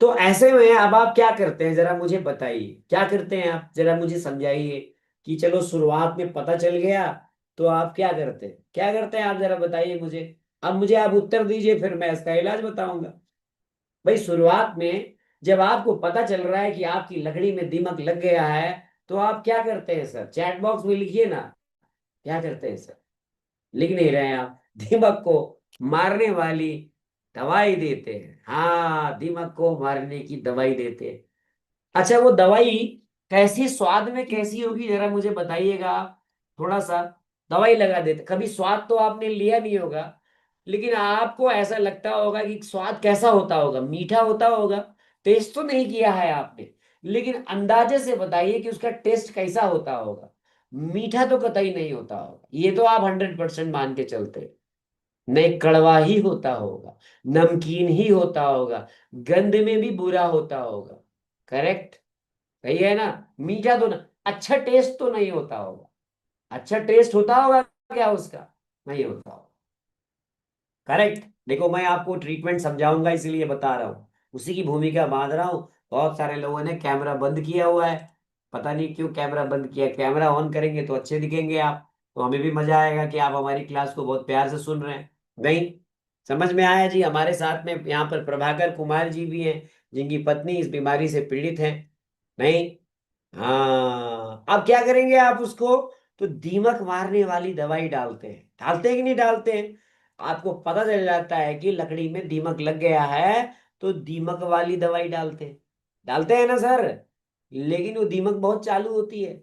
तो ऐसे में अब आप क्या करते हैं जरा मुझे बताइए, क्या करते हैं आप जरा मुझे समझाइए। कि चलो शुरुआत में पता चल गया तो आप क्या करते हैं, क्या करते हैं आप जरा बताइए मुझे। अब मुझे आप उत्तर दीजिए फिर मैं इसका इलाज बताऊंगा। भाई शुरुआत में जब आपको पता चल रहा है कि आपकी लकड़ी में दीमक लग गया है तो आप क्या करते हैं सर? चैट बॉक्स में लिखिए ना, क्या करते हैं सर? लिख नहीं रहे हैं आप? दीमक को मारने वाली दवाई देते हैं। हाँ, दीमक को मारने की दवाई देते हैं। अच्छा, वो दवाई कैसी स्वाद में कैसी होगी जरा मुझे बताइएगा आप थोड़ा सा। दवाई लगा देते, कभी स्वाद तो आपने लिया नहीं होगा, लेकिन आपको ऐसा लगता होगा कि स्वाद कैसा होता होगा, मीठा होता होगा। टेस्ट तो नहीं किया है आपने, लेकिन अंदाजे से बताइए कि उसका टेस्ट कैसा होता होगा। मीठा तो कतई नहीं होता होगा, ये तो आप 100% मान के चलते हैं। नहीं, कड़वा ही होता होगा, नमकीन ही होता होगा, गंध में भी बुरा होता होगा। करेक्ट? सही है ना? मीठा तो ना, अच्छा टेस्ट तो नहीं होता होगा। अच्छा टेस्ट होता होगा क्या उसका? नहीं होता होगा। करेक्ट? देखो मैं आपको ट्रीटमेंट समझाऊंगा इसलिए बता रहा हूँ, उसी की भूमिका बांध रहा हूँ। बहुत सारे लोगों ने कैमरा बंद किया हुआ है, पता नहीं क्यों कैमरा बंद किया। कैमरा ऑन करेंगे तो अच्छे दिखेंगे आप, तो हमें भी मजा आएगा कि आप हमारी क्लास को बहुत प्यार से सुन रहे हैं। नहीं समझ में आया जी? हमारे साथ में यहाँ पर प्रभाकर कुमार जी भी हैं जिनकी पत्नी इस बीमारी से पीड़ित है। नहीं? हाँ, अब क्या करेंगे आप उसको? तो दीमक मारने वाली दवाई डालते हैं कि नहीं डालते हैं? आपको पता चल जाता है कि लकड़ी में दीमक लग गया है तो दीमक वाली दवाई डालते हैं ना सर? लेकिन वो दीमक बहुत चालू होती है,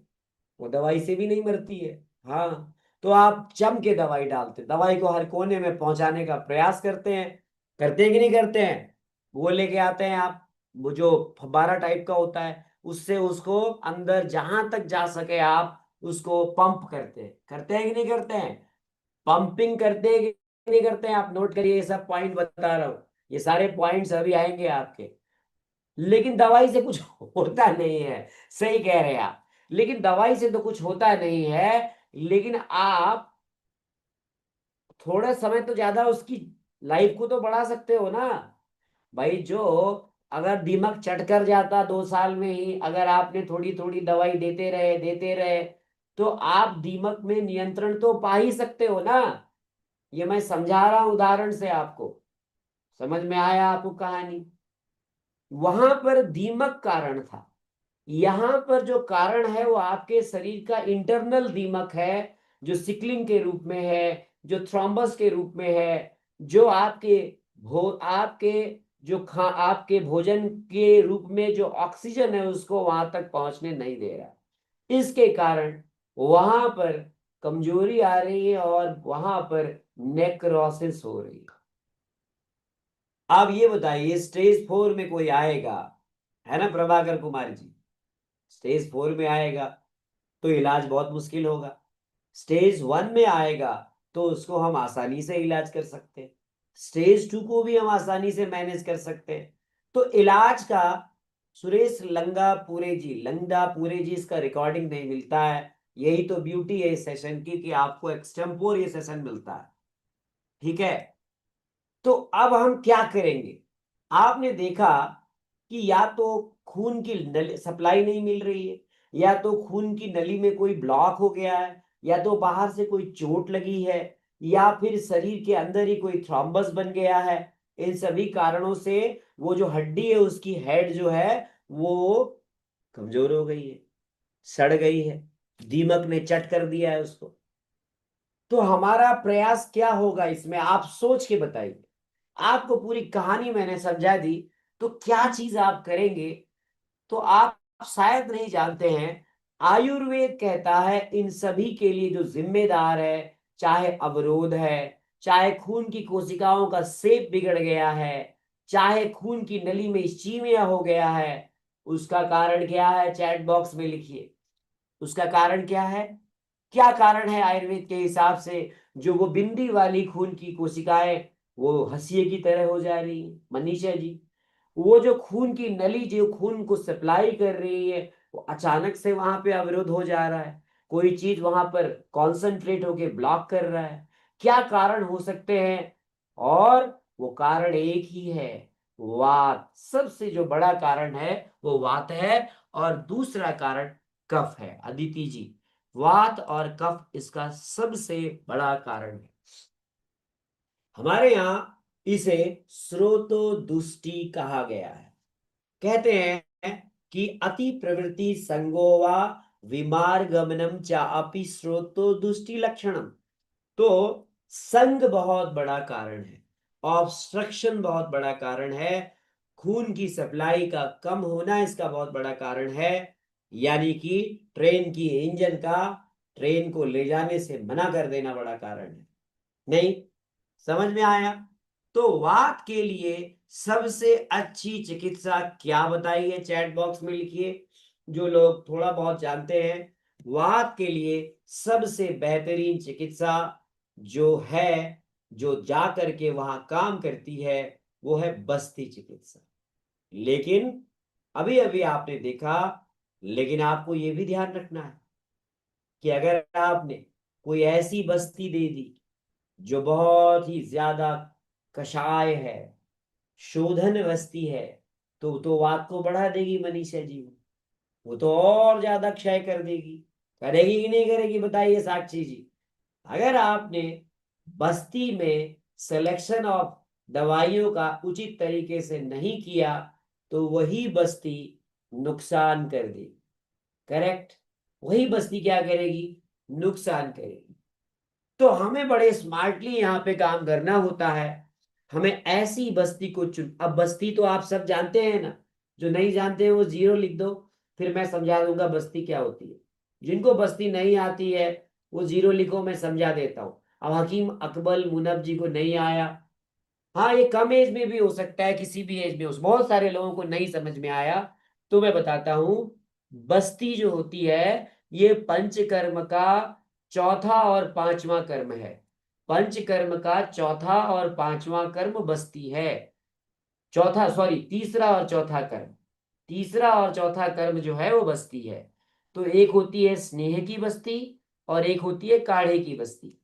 वो दवाई से भी नहीं मरती है। हाँ, तो आप जम के दवाई डालते, दवाई को हर कोने में पहुंचाने का प्रयास करते हैं कि नहीं करते हैं? वो लेके आते हैं आप, वो जो फब्बारा टाइप का होता है, उससे उसको अंदर जहां तक जा सके आप उसको पंप करते हैं कि नहीं करते हैं? पंपिंग करते हैं कि नहीं करते हैं? आप नोट करिए, ये सब पॉइंट बता रहा हूं, ये सारे पॉइंट्स अभी आएंगे आपके। लेकिन दवाई से कुछ होता नहीं है, सही कह रहे हैं आप, लेकिन दवाई से तो कुछ होता नहीं है। लेकिन आप थोड़ा समय तो ज्यादा उसकी लाइफ को तो बढ़ा सकते हो ना भाई। जो अगर दीमक चट कर जाता 2 साल में ही, अगर आपने थोड़ी थोड़ी दवाई देते रहे, तो आप दीमक में नियंत्रण तो पा ही सकते हो ना। ये मैं समझा रहा हूं उदाहरण से आपको, समझ में आया आपको कहानी? वहां पर दीमक कारण था, यहां पर जो कारण है वो आपके शरीर का इंटरनल दीमक है, जो सिकलिंग के रूप में है, जो थ्रोम्बस के रूप में है, जो आपके आपके भोजन के रूप में जो ऑक्सीजन है उसको वहां तक पहुंचने नहीं दे रहा। इसके कारण वहां पर कमजोरी आ रही है और वहां पर नेक्रोसिस हो रही है। अब ये बताइए, स्टेज 4 में कोई आएगा, है ना प्रभाकर कुमार जी? स्टेज 4 में आएगा तो इलाज बहुत मुश्किल होगा। स्टेज 1 में आएगा तो उसको हम आसानी से इलाज कर सकते हैं। स्टेज 2 को भी हम आसानी से मैनेज कर सकते हैं। तो इलाज का सुरेश लंगदापुरे जी इसका रिकॉर्डिंग नहीं मिलता है। यही तो ब्यूटी है इस सेशन की कि आपको एक्सटेम्पोर ये सेशन मिलता है। ठीक है, तो अब हम क्या करेंगे? आपने देखा कि या तो खून की नली सप्लाई नहीं मिल रही है, या तो खून की नली में कोई ब्लॉक हो गया है, या तो बाहर से कोई चोट लगी है, या फिर शरीर के अंदर ही कोई थ्रॉम्बस बन गया है। इन सभी कारणों से वो जो हड्डी है उसकी हेड जो है वो कमजोर हो गई है, सड़ गई है, दीमक ने चट कर दिया है उसको। तो हमारा प्रयास क्या होगा इसमें, आप सोच के बताइए। आपको पूरी कहानी मैंने समझा दी, तो क्या चीज आप करेंगे? तो आप शायद नहीं जानते हैं, आयुर्वेद कहता है इन सभी के लिए जो जिम्मेदार है, चाहे अवरोध है, चाहे खून की कोशिकाओं का शेप बिगड़ गया है, चाहे खून की नली में इस्चीमिया हो गया है, उसका कारण क्या है चैट बॉक्स में लिखिए। उसका कारण क्या है? क्या कारण है आयुर्वेद के हिसाब से जो वो बिंदी वाली खून की कोशिकाएं वो हंसिए की तरह हो जा रही है मनीषा जी? वो जो खून की नली जो खून को सप्लाई कर रही है वो अचानक से वहां पे अवरोध हो जा रहा है, कोई चीज वहां पर कॉन्सेंट्रेट होके ब्लॉक कर रहा है। क्या कारण हो सकते हैं? और वो कारण एक ही है, वात। सबसे जो बड़ा कारण है वो वात है, और दूसरा कारण कफ है। अदिति जी, वात और कफ इसका सबसे बड़ा कारण है। हमारे यहाँ इसे स्रोतोदुष्टि कहा गया है। कहते हैं कि अति प्रवृत्ति संगोवा विमार्गमनम चापि स्रोतोदुष्टि लक्षणम। तो संग बहुत बड़ा कारण है, ऑब्स्ट्रक्शन बहुत बड़ा कारण है, खून की सप्लाई का कम होना इसका बहुत बड़ा कारण है। यानी कि ट्रेन की इंजन का ट्रेन को ले जाने से मना कर देना बड़ा कारण है। नहीं समझ में आया? तो वात के लिए सबसे अच्छी चिकित्सा क्या बताई है चैट बॉक्स में लिखिए, जो लोग थोड़ा बहुत जानते हैं। वात के लिए सबसे बेहतरीन चिकित्सा जो है, जो जा करके वहां काम करती है, वो है बस्ती चिकित्सा। लेकिन अभी अभी आपने देखा, लेकिन आपको यह भी ध्यान रखना है कि अगर आपने कोई ऐसी बस्ती दे दी जो बहुत ही ज्यादा कषाय है, शोधन बस्ती है, तो वात को बढ़ा देगी मनीषा जी। वो तो और ज्यादा क्षय कर देगी। करेगी कि नहीं करेगी बताइए साक्षी जी? अगर आपने बस्ती में सिलेक्शन ऑफ दवाइयों का उचित तरीके से नहीं किया तो वही बस्ती नुकसान कर देगी। करेक्ट? वही बस्ती क्या करेगी? नुकसान करेगी। तो हमें बड़े स्मार्टली यहाँ पे काम करना होता है। हमें ऐसी बस्ती को चुन, अब बस्ती तो आप सब जानते हैं ना, जो नहीं जानते हैं वो 0 लिख दो, फिर मैं समझा दूंगा बस्ती क्या होती है। जिनको बस्ती नहीं आती है वो 0 लिखो, मैं समझा देता हूँ। अब हकीम अकबल मुनब जी को नहीं आया, हाँ ये कम एज में भी हो सकता है, किसी भी एज में हो, बहुत सारे लोगों को नहीं समझ में आया, तो मैं बताता हूं। बस्ती जो होती है ये पंचकर्म का चौथा और पांचवा कर्म है। पंचकर्म का चौथा और पांचवा कर्म बस्ती है। चौथा सॉरी तीसरा और चौथा कर्म, तीसरा और चौथा कर्म जो है वो बस्ती है। तो एक होती है स्नेह की बस्ती और एक होती है काढ़े की बस्ती।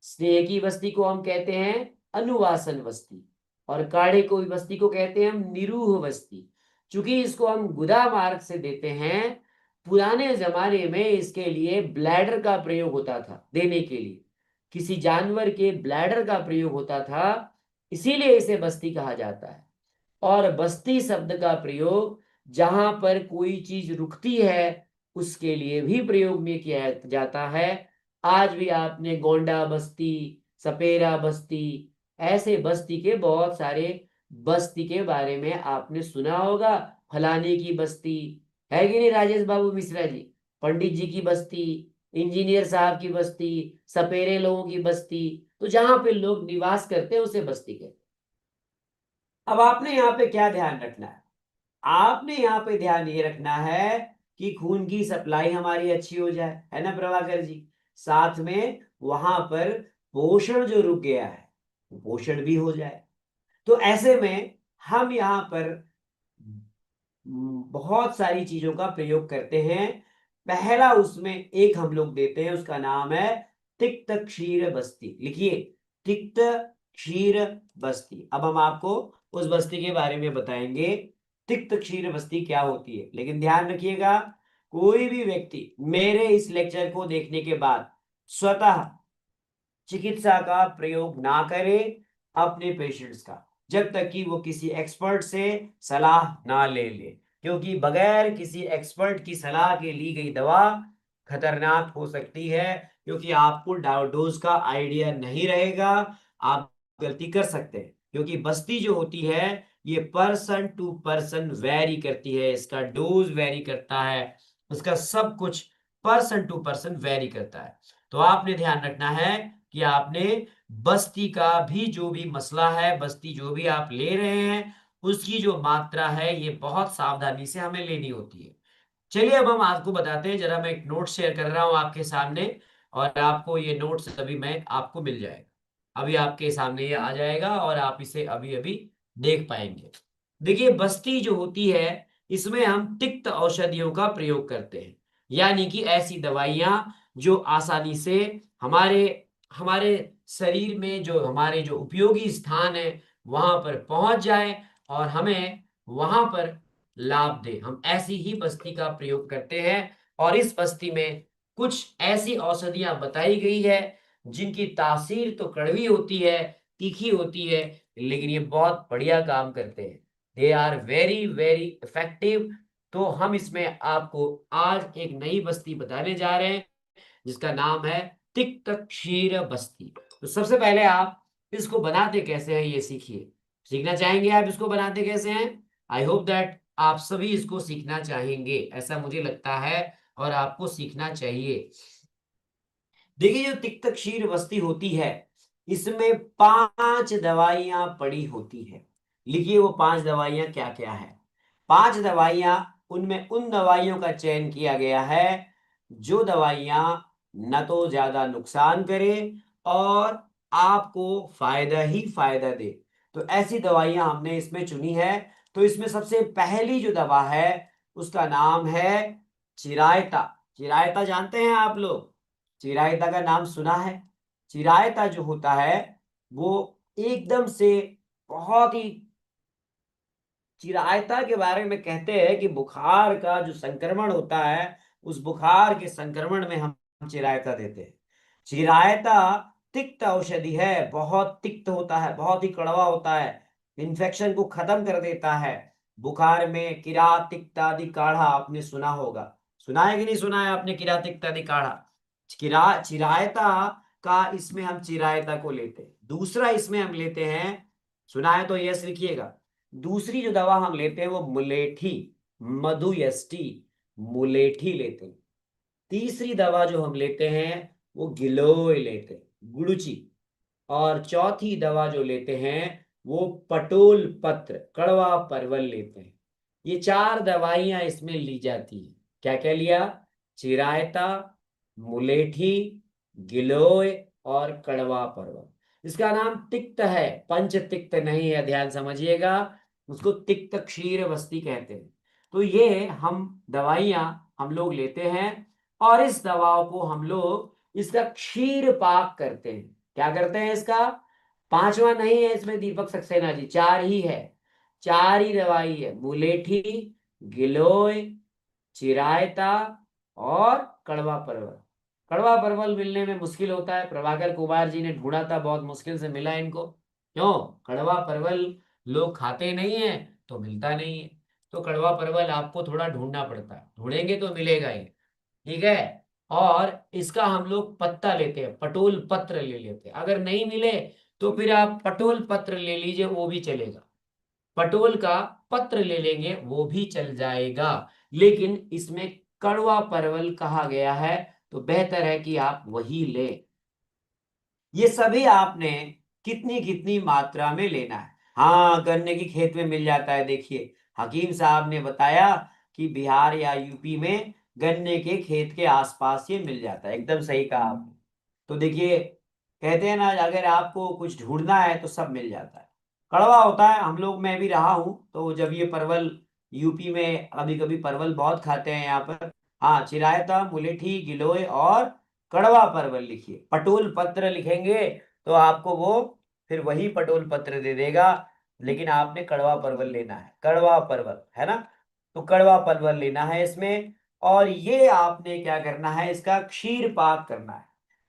स्नेह की बस्ती को हम कहते हैं अनुवासन बस्ती और काढ़े को बस्ती को कहते हैं हम निरूह बस्ती। चूंकि इसको हम गुदा मार्ग से देते हैं, पुराने जमाने में इसके लिए ब्लैडर का प्रयोग होता था देने के लिए, किसी जानवर के ब्लैडर का प्रयोग होता था, इसीलिए इसे बस्ती कहा जाता है। और बस्ती शब्द का प्रयोग जहां पर कोई चीज रुकती है उसके लिए भी प्रयोग में किया जाता है। आज भी आपने गोंडा बस्ती, सपेरा बस्ती, ऐसे बस्ती के बहुत सारे बस्ती के बारे में आपने सुना होगा। फलाने की बस्ती है कि नहीं राजेश बाबू मिश्रा जी? पंडित जी की बस्ती, इंजीनियर साहब की बस्ती, सपेरे लोगों की बस्ती, तो जहां पे लोग निवास करते हैं उसे बस्ती कहते हैं। अब आपने यहाँ पे क्या ध्यान रखना है? आपने यहाँ पे ध्यान ये रखना है कि खून की सप्लाई हमारी अच्छी हो जाए, है ना प्रभाकर जी? साथ में वहां पर पोषण जो रुक गया है वो पोषण भी हो जाए। तो ऐसे में हम यहाँ पर बहुत सारी चीजों का प्रयोग करते हैं। पहला उसमें एक हम लोग देते हैं, उसका नाम है तिक्त क्षीर बस्ती। लिखिए, तिक्त क्षीर बस्ती। अब हम आपको उस बस्ती के बारे में बताएंगे तिक्त क्षीर बस्ती क्या होती है। लेकिन ध्यान रखिएगा, कोई भी व्यक्ति मेरे इस लेक्चर को देखने के बाद स्वतः चिकित्सा का प्रयोग ना करे अपने पेशेंट्स का, जब तक कि वो किसी एक्सपर्ट से सलाह ना ले ले। क्योंकि बगैर किसी एक्सपर्ट की सलाह के ली गई दवा खतरनाक हो सकती है, क्योंकि आपको डोज का आइडिया नहीं रहेगा, आप गलती कर सकते हैं। क्योंकि बस्ती जो होती है ये पर्सन टू पर्सन वेरी करती है, इसका डोज वेरी करता है, उसका सब कुछ पर्सन टू पर्सन वेरी करता है। तो आपने ध्यान रखना है कि आपने बस्ती का भी जो भी मसला है, बस्ती जो भी आप ले रहे हैं, उसकी जो मात्रा है ये बहुत सावधानी से हमें लेनी होती है। चलिए अब हम आपको बताते हैं, जरा मैं एक नोट शेयर कर रहा हूं आपके सामने और आपको ये नोट्स अभी मैं आपको मिल जाएगा। अभी आपके सामने ये आ जाएगा और आप इसे अभी अभी देख पाएंगे। देखिए, बस्ती जो होती है इसमें हम तिक्त औषधियों का प्रयोग करते हैं, यानी कि ऐसी दवाइयां जो आसानी से हमारे हमारे शरीर में जो हमारे जो उपयोगी स्थान है वहां पर पहुंच जाए और हमें वहां पर लाभ दे। हम ऐसी ही बस्ती का प्रयोग करते हैं और इस बस्ती में कुछ ऐसी औषधियां बताई गई है जिनकी तासीर तो कड़वी होती है, तीखी होती है, लेकिन ये बहुत बढ़िया काम करते हैं। They are very very effective. तो हम इसमें आपको आज एक नई बस्ती बताने जा रहे हैं जिसका नाम है तिक्त क्षीर बस्ती। तो सबसे पहले आप इसको बनाते कैसे हैं ये सीखिए। सीखना चाहेंगे आप इसको बनाते कैसे हैं? आई होप दैट आप सभी इसको सीखना चाहेंगे, ऐसा मुझे लगता है, और आपको सीखना चाहिए। देखिए, जो तिक्त क्षीर बस्ती होती है इसमें 5 दवाइयां पड़ी होती है। लिखिए वो 5 दवाइयां क्या क्या है। 5 दवाइयां, उनमें उन दवाइयों का चयन किया गया है जो दवाइयां न तो ज्यादा नुकसान करे और आपको फायदा ही फायदा दे। तो ऐसी दवाइयां हमने इसमें चुनी है। तो इसमें सबसे पहली जो दवा है उसका नाम है चिरायता। चिरायता जानते हैं आप लोग? चिरायता का नाम सुना है? चिरायता जो होता है वो एकदम से बहुत ही, चिरायता के बारे में कहते हैं कि बुखार का जो संक्रमण होता है उस बुखार के संक्रमण में हम चिरायता देते हैं। चिरायता तिक्त औषधि है, बहुत तिक्त होता है, बहुत ही कड़वा होता है, इन्फेक्शन को खत्म कर देता है। बुखार में किरा तिक्त आदि काढ़ा आपने सुना होगा, सुना है कि नहीं सुना है आपने? किरा तिक्त आदि काढ़ा, किरा चिरायता का इसमें हम चिरायता को लेते हैं। दूसरा इसमें हम लेते हैं, सुना है तो यस लिखिएगा। दूसरी जो दवा हम लेते हैं वो मुलेठी, मधुयष्टि, मुलेठी लेते हैं। तीसरी दवा जो हम लेते हैं वो गिलोय लेते हैं, गुड़ुचि। और चौथी दवा जो लेते हैं वो पटोल पत्र, कड़वा परवल लेते हैं। ये 4 दवाइयां इसमें ली जाती है। क्या क्या लिया? चिरायता, मुलेठी, गिलोय और कड़वा परवल। इसका नाम तिक्त है, पंच तिक्त नहीं है, ध्यान समझिएगा। उसको तिक्त क्षीर वस्ती कहते हैं। तो ये हम दवाइयां हम लोग लेते हैं और इस दवाओं को हम लोग इसका क्षीर पाक करते हैं। क्या करते हैं इसका? पांचवा नहीं है इसमें दीपक सक्सेना जी, चार ही है। चार ही दवाई है, मुलेठी, गिलोय, चिरायता और कड़वा परवल। कड़वा परवल मिलने में मुश्किल होता है, प्रभाकर कुमार जी ने ढूंढा था, बहुत मुश्किल से मिला इनको। क्यों? कड़वा परवल लोग खाते नहीं है तो मिलता नहीं है। तो कड़वा परवल आपको थोड़ा ढूंढना पड़ता है, ढूंढेंगे तो मिलेगा ही। ठीक है। और इसका हम लोग पत्ता लेते हैं, पटोल पत्र ले लेते हैं। अगर नहीं मिले तो फिर आप पटोल पत्र ले लीजिए, वो भी चलेगा। पटोल का पत्र ले लेंगे वो भी चल जाएगा, लेकिन इसमें कड़वा परवल कहा गया है तो बेहतर है कि आप वही लें। ये सभी आपने कितनी कितनी मात्रा में लेना है? हाँ, गन्ने की खेत में मिल जाता है। देखिए, हकीम साहब ने बताया कि बिहार या यूपी में गन्ने के खेत के आसपास ये मिल जाता है। एकदम सही कहा आपने। तो देखिए, कहते हैं ना, अगर आपको कुछ ढूंढना है तो सब मिल जाता है। कड़वा होता है, हम लोग, मैं भी रहा हूं तो जब ये परवल यूपी में कभी कभी परवल बहुत खाते हैं यहाँ पर। हाँ, चिरायता, मुलेठी, गिलोय और कड़वा परवल लिखिए। पटोल पत्र लिखेंगे तो आपको वो फिर वही पटोल पत्र दे देगा, लेकिन आपने कड़वा परवल लेना है। कड़वा परवल है ना, तो कड़वा परवल लेना है इसमें। और ये आपने क्या करना है, इसका क्षीर पाक करना है।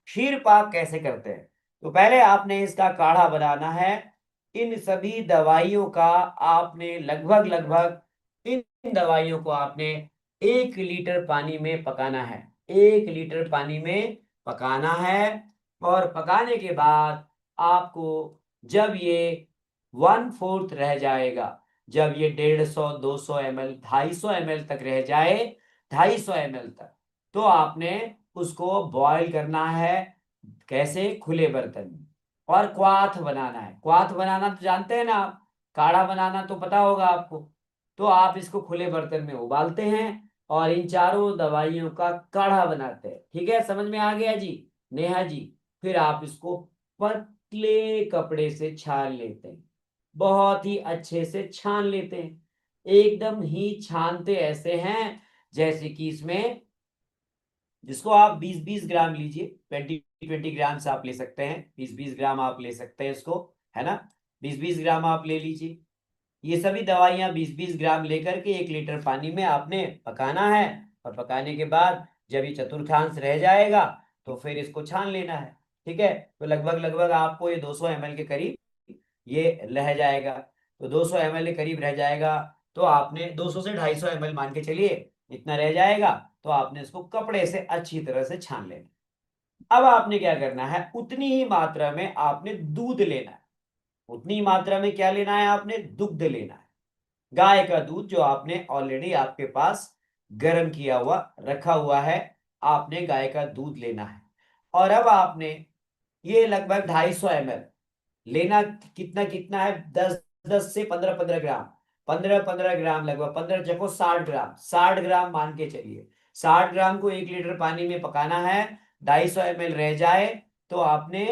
क्षीर पाक कैसे करते हैं? तो पहले आपने इसका काढ़ा बनाना है। इन सभी दवाइयों का आपने लगभग लगभग, इन दवाइयों को आपने 1 लीटर पानी में पकाना है। 1 लीटर पानी में पकाना है। और पकाने के बाद आपको, जब ये 1/4 रह जाएगा, जब ये 150, 200 ml, 250 ml तक रह जाए, 250 ml तक, तो आपने उसको बॉईल करना है। कैसे? खुले बर्तन में। और क्वाथ बनाना है। क्वाथ बनाना तो जानते हैं ना आप, काढ़ा बनाना तो पता होगा आपको। तो आप इसको खुले बर्तन में उबालते हैं और इन चारों दवाइयों का काढ़ा बनाते हैं। ठीक है, समझ में आ गया जी नेहा जी? फिर आप इसको पतले कपड़े से छान लेते हैं, बहुत ही अच्छे से छान लेते हैं। एकदम ही छानते ऐसे हैं जैसे कि इसमें, जिसको आप 20-20 ग्राम लीजिए, 20-20 ग्राम से आप ले सकते हैं, 20-20 ग्राम आप ले सकते हैं इसको, है ना। 20-20 ग्राम आप ले लीजिए। ये सभी दवाइयां 20-20 ग्राम लेकर के 1 लीटर पानी में आपने पकाना है। और पकाने के बाद जब ये चतुर्थांश रह जाएगा तो फिर इसको छान लेना है। ठीक है, तो लगभग लगभग आपको ये 200 ml के करीब ये रह जाएगा। तो 200 ml के करीब रह जाएगा, तो आपने 200 से 250 ml मान के चलिए, इतना रह जाएगा। तो आपने इसको कपड़े से अच्छी तरह से छान लेना। अब आपने क्या करना है, उतनी ही मात्रा में आपने दूध लेना है। उतनी मात्रा में क्या लेना है? आपने दुग्ध लेना है। गाय का दूध जो आपने ऑलरेडी आपके पास गर्म किया हुआ रखा हुआ है, आपने गाय का दूध लेना है। और अब आपने ये लगभग 250 ml लेना। कितना कितना है? 10-10 से 15-15 ग्राम, 15-15 ग्राम, लगभग 15 चको 60 ग्राम, 60 ग्राम मान के चलिए। 60 ग्राम को 1 लीटर पानी में पकाना है। 250 ml रह जाए तो आपने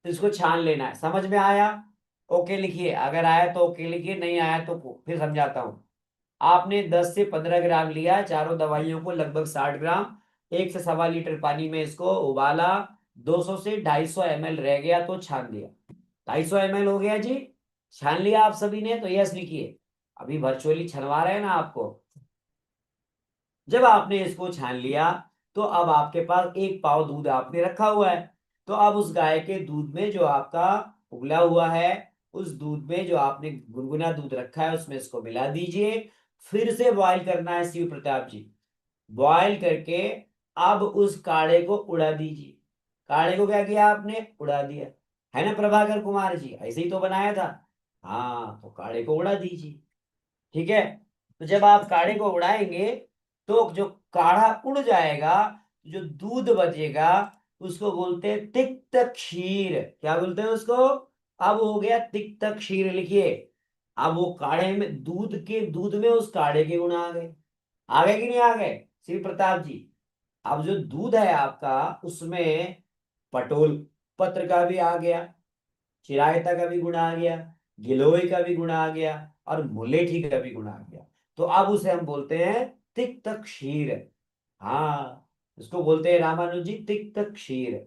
इसको छान लेना है। समझ में आया? ओके लिखिए, अगर आया तो ओके लिखिए, नहीं आया तो फिर समझाता हूं। आपने 10 से 15 ग्राम लिया, चारों दवाइयों को लगभग 60 ग्राम, 1 से 1.25 लीटर पानी में इसको उबाला। 200 से 250 ml रह गया तो छान दिया। 250 ml हो गया जी, छान लिया आप सभी ने तो यस लिखिए। अभी वर्चुअली छनवा रहे हैं ना आपको। जब आपने इसको छान लिया तो अब आपके पास 1 पाव दूध आपने रखा हुआ है। तो अब उस गाय के दूध में जो आपका उबला हुआ है, उस दूध में जो आपने गुनगुना दूध रखा है उसमें इसको मिला दीजिए। फिर से बॉईल करना है शिव प्रताप जी। बॉईल करके अब उस काढ़े को उड़ा दीजिए। काढ़े को क्या किया आपने? उड़ा दिया, है ना प्रभाकर कुमार जी? ऐसे ही तो बनाया था। हाँ, तो काढ़े को उड़ा दीजिए। ठीक है, तो जब आप काढ़े को उड़ाएंगे तो जो काढ़ा उड़ जाएगा, जो दूध बचेगा, उसको बोलते हैं तिक्त क्षीर। क्या बोलते हैं उसको? अब हो गया तिक्त क्षीर, लिखिए। अब वो काढ़े में, दूध में उस काढ़े के गुण आ गए। आ गए कि नहीं आ गए? शिव प्रताप जी, अब जो दूध है आपका उसमें पटोल पत्र का भी आ गया, चिरायता का भी गुण आ गया, गिलोय का भी गुण आ गया और मुलेठी का भी गुण आ गया। तो अब उसे हम बोलते हैं तिक्त क्षीर। हाँ, इसको बोलते हैं रामानुज जी तिक्त क्षीर।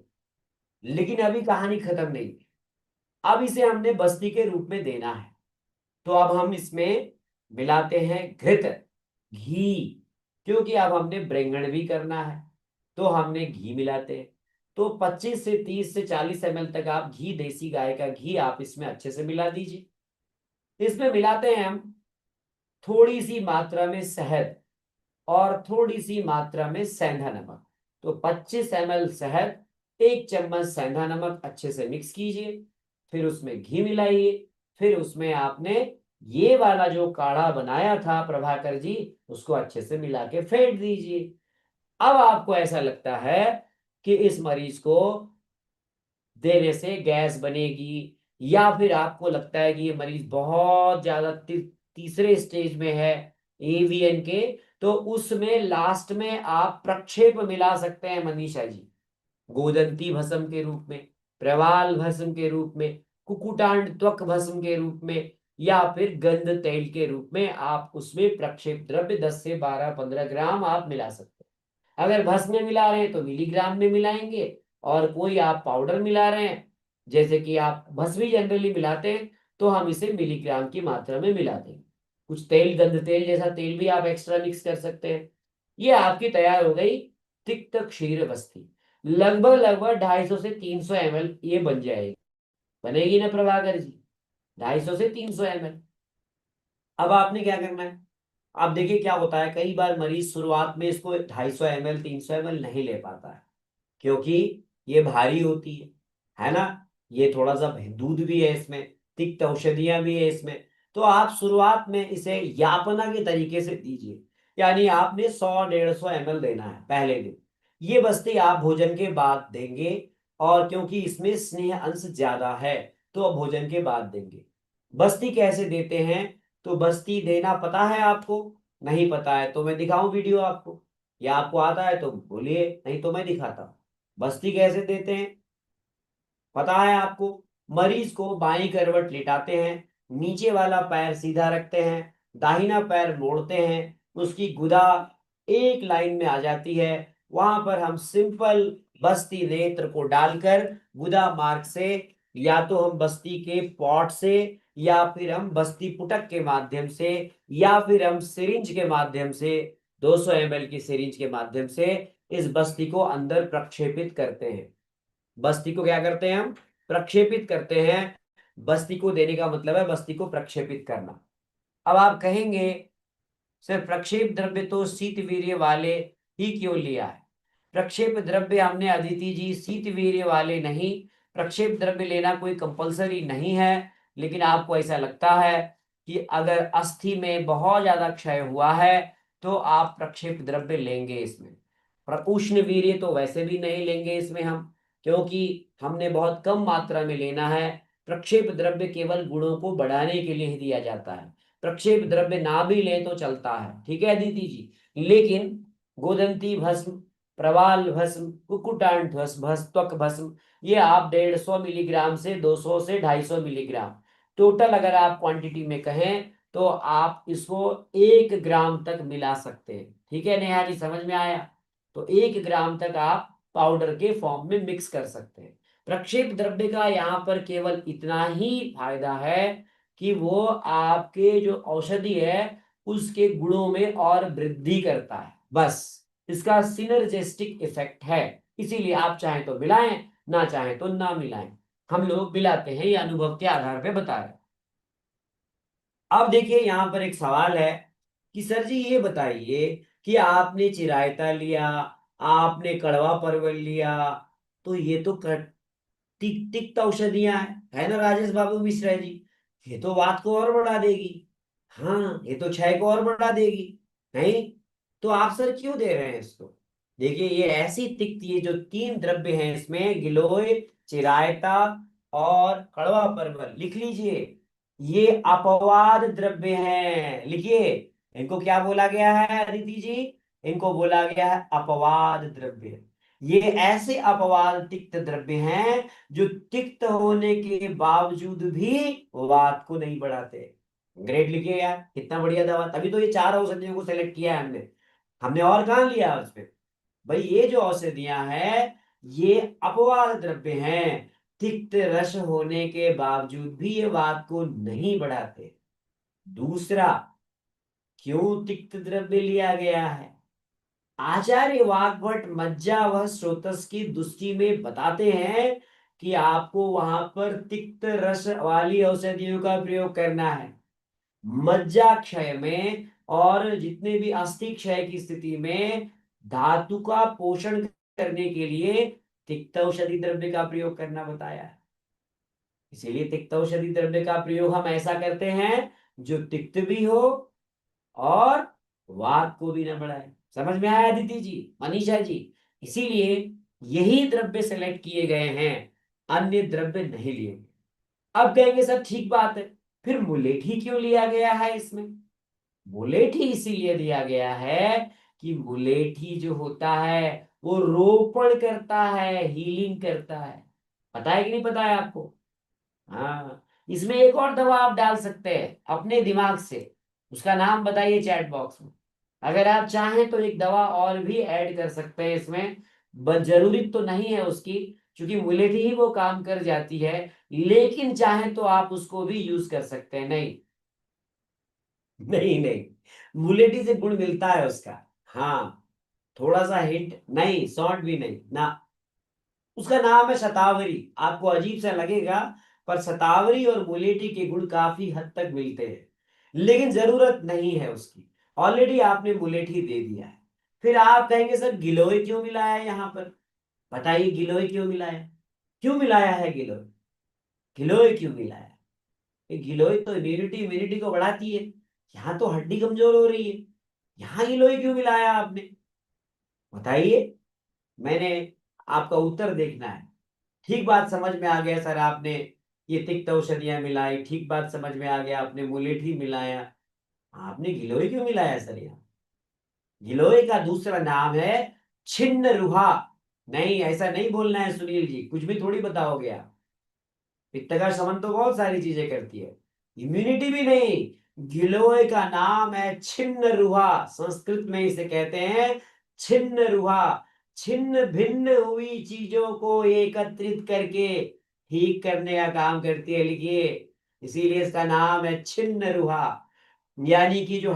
लेकिन अभी कहानी खत्म नहीं है। अब इसे हमने बस्ती के रूप में देना है, तो अब हम इसमें मिलाते हैं घृत, घी, क्योंकि अब हमने ब्रेंगण भी करना है तो हमने घी मिलाते हैं। तो 25 से 30 से 40 ml तक आप घी, देसी गाय का घी आप इसमें अच्छे से मिला दीजिए। इसमें मिलाते हैं हम थोड़ी सी मात्रा में शहद और थोड़ी सी मात्रा में सेंधा नमक। तो 25 ml शहद, 1 चम्मच सेंधा नमक अच्छे से मिक्स कीजिए, फिर उसमें घी मिलाइए, फिर उसमें आपने ये वाला जो काढ़ा बनाया था प्रभाकर जी, उसको अच्छे से मिला के फेंट दीजिए। अब आपको ऐसा लगता है कि इस मरीज को देने से गैस बनेगी, या फिर आपको लगता है कि ये मरीज बहुत ज्यादा तीसरे स्टेज में है एवीएन के, तो उसमें लास्ट में आप प्रक्षेप मिला सकते हैं मनीषा जी, गोदंती भस्म के रूप में, प्रवाल भस्म के रूप में, कुकुटांड त्वक भस्म के रूप में, या फिर गंध तेल के रूप में आप उसमें प्रक्षेप द्रव्य 10 से 12 15 ग्राम आप मिला सकते हैं। अगर भस्म में मिला रहे हैं तो मिलीग्राम में मिलाएंगे, और कोई आप पाउडर मिला रहे हैं जैसे कि आप भस्म ही जनरली मिलाते हैं, तो हम इसे मिलीग्राम की मात्रा में मिला देंगे। कुछ तेल, गंध तेल जैसा तेल भी आप एक्स्ट्रा मिक्स कर सकते हैं। ये आपकी तैयार हो गई तिक्त क्षीर बस्ती। लगभग लगभग 250 से 300 ml ये बन जाएगी, बनेगी ना प्रभाकर जी? 250 से 300 ml। अब आपने क्या करना है, आप देखिए क्या होता है, कई बार मरीज शुरुआत में इसको 250 ml 300 ml नहीं ले पाता है, क्योंकि ये भारी होती है ना, ये थोड़ा सा दूध भी है इसमें, तिक्त औषधियां भी है इसमें। तो आप शुरुआत में इसे यापना के तरीके से दीजिए, यानी आपने 100-150 ml देना है पहले दिन। ये बस्ती आप भोजन के बाद देंगे, और क्योंकि इसमें स्नेह अंश ज्यादा है तो भोजन के बाद देंगे। बस्ती कैसे देते हैं, तो बस्ती देना पता है आपको? नहीं पता है तो मैं दिखाऊं वीडियो आपको, या आपको आता है तो बोलिए, नहीं तो मैं दिखाता हूं। बस्ती कैसे देते हैं पता है आपको? मरीज को बाईं करवट लिटाते हैं, नीचे वाला पैर सीधा रखते हैं, दाहिना पैर मोड़ते हैं, उसकी गुदा एक लाइन में आ जाती है, वहां पर हम सिंपल बस्ती नेत्र को डालकर गुदा मार्ग से, या तो हम बस्ती के पॉट से, या फिर हम बस्ती पुटक के माध्यम से, या फिर हम सिरिंज के माध्यम से, 200 ml की सिरिंज के माध्यम से इस बस्ती को अंदर प्रक्षेपित करते हैं। बस्ती को क्या करते हैं हम? प्रक्षेपित करते हैं। बस्ती को देने का मतलब है बस्ती को प्रक्षेपित करना। अब आप कहेंगे सर प्रक्षेप द्रव्य तो शीत वीर्य वाले ही क्यों लिया है? प्रक्षेप द्रव्य हमने अदिति जी शीत वीर्य वाले नहीं, प्रक्षेप द्रव्य लेना कोई कंपलसरी नहीं है, लेकिन आपको ऐसा लगता है कि अगर अस्थि में बहुत ज्यादा क्षय हुआ है तो आप प्रक्षेप द्रव्य लेंगे इसमें। पर उष्ण वीर्य तो वैसे भी नहीं लेंगे इसमें हम, क्योंकि हमने बहुत कम मात्रा में लेना है। प्रक्षेप द्रव्य केवल गुणों को बढ़ाने के लिए ही दिया जाता है, प्रक्षेप द्रव्य ना भी ले तो चलता है, ठीक है अदिति जी। लेकिन गोदंती भस्म, प्रवाल भस्म, कुकुटांड भस्म, त्वक भस्म, ये आप 150 मिलीग्राम से 200 से 250 मिलीग्राम टोटल अगर आप क्वांटिटी में कहें तो आप इसको 1 ग्राम तक मिला सकते हैं। ठीक है नेहा जी, समझ में आया? तो 1 ग्राम तक आप पाउडर के फॉर्म में मिक्स कर सकते हैं। प्रक्षेप द्रव्य का यहाँ पर केवल इतना ही फायदा है कि वो आपके जो औषधि है उसके गुणों में और वृद्धि करता है, बस इसका सिनर्जेस्टिक इफेक्ट है। इसीलिए आप चाहें तो मिलाएं, ना चाहें तो ना मिलाएं, हम लोग मिलाते हैं, ये अनुभव के आधार पे बता रहे हैं। अब देखिए यहाँ पर एक सवाल है कि सर जी ये बताइए कि आपने चिरायता लिया, आपने कड़वा परवल लिया, तो ये तो तिक्त औषधियां है ना राजेश बाबू मिश्रा जी, ये तो वात को और बढ़ा देगी, हाँ ये तो क्षय को और बढ़ा देगी, नहीं? तो आप सर क्यों दे रहे हैं इसको? देखिए ये ऐसी तिक्त, ये जो 3 द्रव्य हैं इसमें गिलोय, चिरायता और कड़वा परवल, लिख लीजिए, ये अपवाद द्रव्य हैं। लिखिए, इनको क्या बोला गया है अदिति जी? इनको बोला गया है अपवाद द्रव्य। ये ऐसे अपवाद तिक्त द्रव्य हैं जो तिक्त होने के बावजूद भी वात को नहीं बढ़ाते। ग्रेट लिखिए यार, कितना बढ़िया दवा। तभी तो ये 4 औषधियों को सेलेक्ट किया है हमने। हमने और कहाँ लिया उसमें? भाई ये जो औषधियां हैं ये अपवाद द्रव्य हैं, तिक्त रस होने के बावजूद भी ये वात को नहीं बढ़ाते। दूसरा, क्यों तिक्त द्रव्य लिया गया है? आचार्य वाग्भट मज्जा व स्रोतस की दृष्टि में बताते हैं कि आपको वहां पर तिक्त रस वाली औषधियों का प्रयोग करना है। मज्जा क्षय में और जितने भी अस्थि क्षय की स्थिति में धातु का पोषण करने के लिए तिक्त औषधि द्रव्य का प्रयोग करना बताया है। इसीलिए तिक्त औषधि द्रव्य का प्रयोग हम ऐसा करते हैं जो तिक्त भी हो और वात को भी न बढ़ाए। समझ में आया अदिति जी, मनीषा जी? इसीलिए यही द्रव्य सेलेक्ट किए गए हैं, अन्य द्रव्य नहीं लिए। अब कहेंगे सर ठीक बात है, फिर मुलेठी क्यों लिया गया है इसमें? मुलेठी इसीलिए दिया गया है कि मुलेठी जो होता है वो रोपण करता है, हीलिंग करता है। पता है कि नहीं पता है आपको? हाँ, इसमें एक और दवा आप डाल सकते हैं अपने दिमाग से, उसका नाम बताइए चैट बॉक्स में। अगर आप चाहें तो एक दवा और भी ऐड कर सकते हैं इसमें, बस जरूरी तो नहीं है उसकी, क्योंकि मुलेठी ही वो काम कर जाती है। लेकिन चाहे तो आप उसको भी यूज कर सकते हैं। नहीं नहीं नहीं, मुलेठी से गुण मिलता है उसका। हाँ, थोड़ा सा हिंट, नहीं शॉर्ट भी नहीं ना। उसका नाम है शतावरी। आपको अजीब सा लगेगा, पर शतावरी और मुलेठी के गुण काफी हद तक मिलते हैं, लेकिन जरूरत नहीं है उसकी। ऑलरेडी आपने मुलेठी दे दिया है। फिर आप कहेंगे सर गिलोय क्यों मिलाया है यहाँ पर? बताइए गिलोय क्यों मिलाया? क्यों मिलाया है गिलोय? गिलोय क्यों मिलाया? ये गिलोय तो इम्यूनिटी इम्यूनिटी को बढ़ाती है। यहाँ तो हड्डी कमजोर हो रही है, यहाँ गिलोय क्यों मिलाया आपने? बताइए, मैंने आपका उत्तर देखना है। ठीक बात समझ में आ गया सर, आपने ये तिक्त औषधियां मिलाई, ठीक बात समझ में आ गया, आपने मुलेठी मिलाया। आपने गिलोय क्यों मिलाया सर यहाँ? गिलोय का दूसरा नाम है छिन्न रुहा। नहीं, ऐसा नहीं बोलना है सुनील जी, कुछ भी थोड़ी बताओगे आप। पित्त का शमन तो बहुत सारी चीजें करती है, इम्यूनिटी भी नहीं। गिलोय का नाम है छिन्न रुहा, संस्कृत में इसे कहते हैं छिन्न रुहा। छिन्न भिन्न हुई चीजों को एकत्रित करके ठीक करने का काम करती है, लिखिए। इसीलिए इसका नाम है छिन्न रुहा। यानी कि जो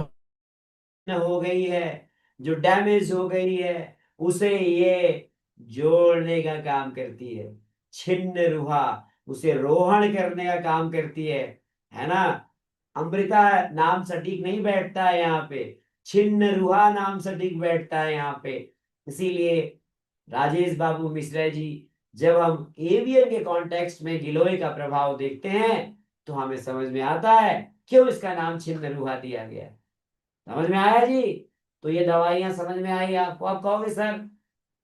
हो गई है, जो डैमेज हो गई है, उसे ये जोड़ने का काम करती है। छिन्न रुहा उसे रोहण करने का काम करती है ना? अमृता नाम सटीक नहीं बैठता है यहाँ पे, छिन्न रुहा नाम सटीक बैठता है यहाँ पे। इसीलिए राजेश बाबू मिश्रा जी, जब हम एवियन के कॉन्टेक्स्ट में गिलोय का प्रभाव देखते हैं तो हमें समझ में आता है क्यों इसका नाम छिन्न रुहा दिया गया। समझ में आया जी? तो ये दवाइयां समझ में आई आपको? आप कहोगे सर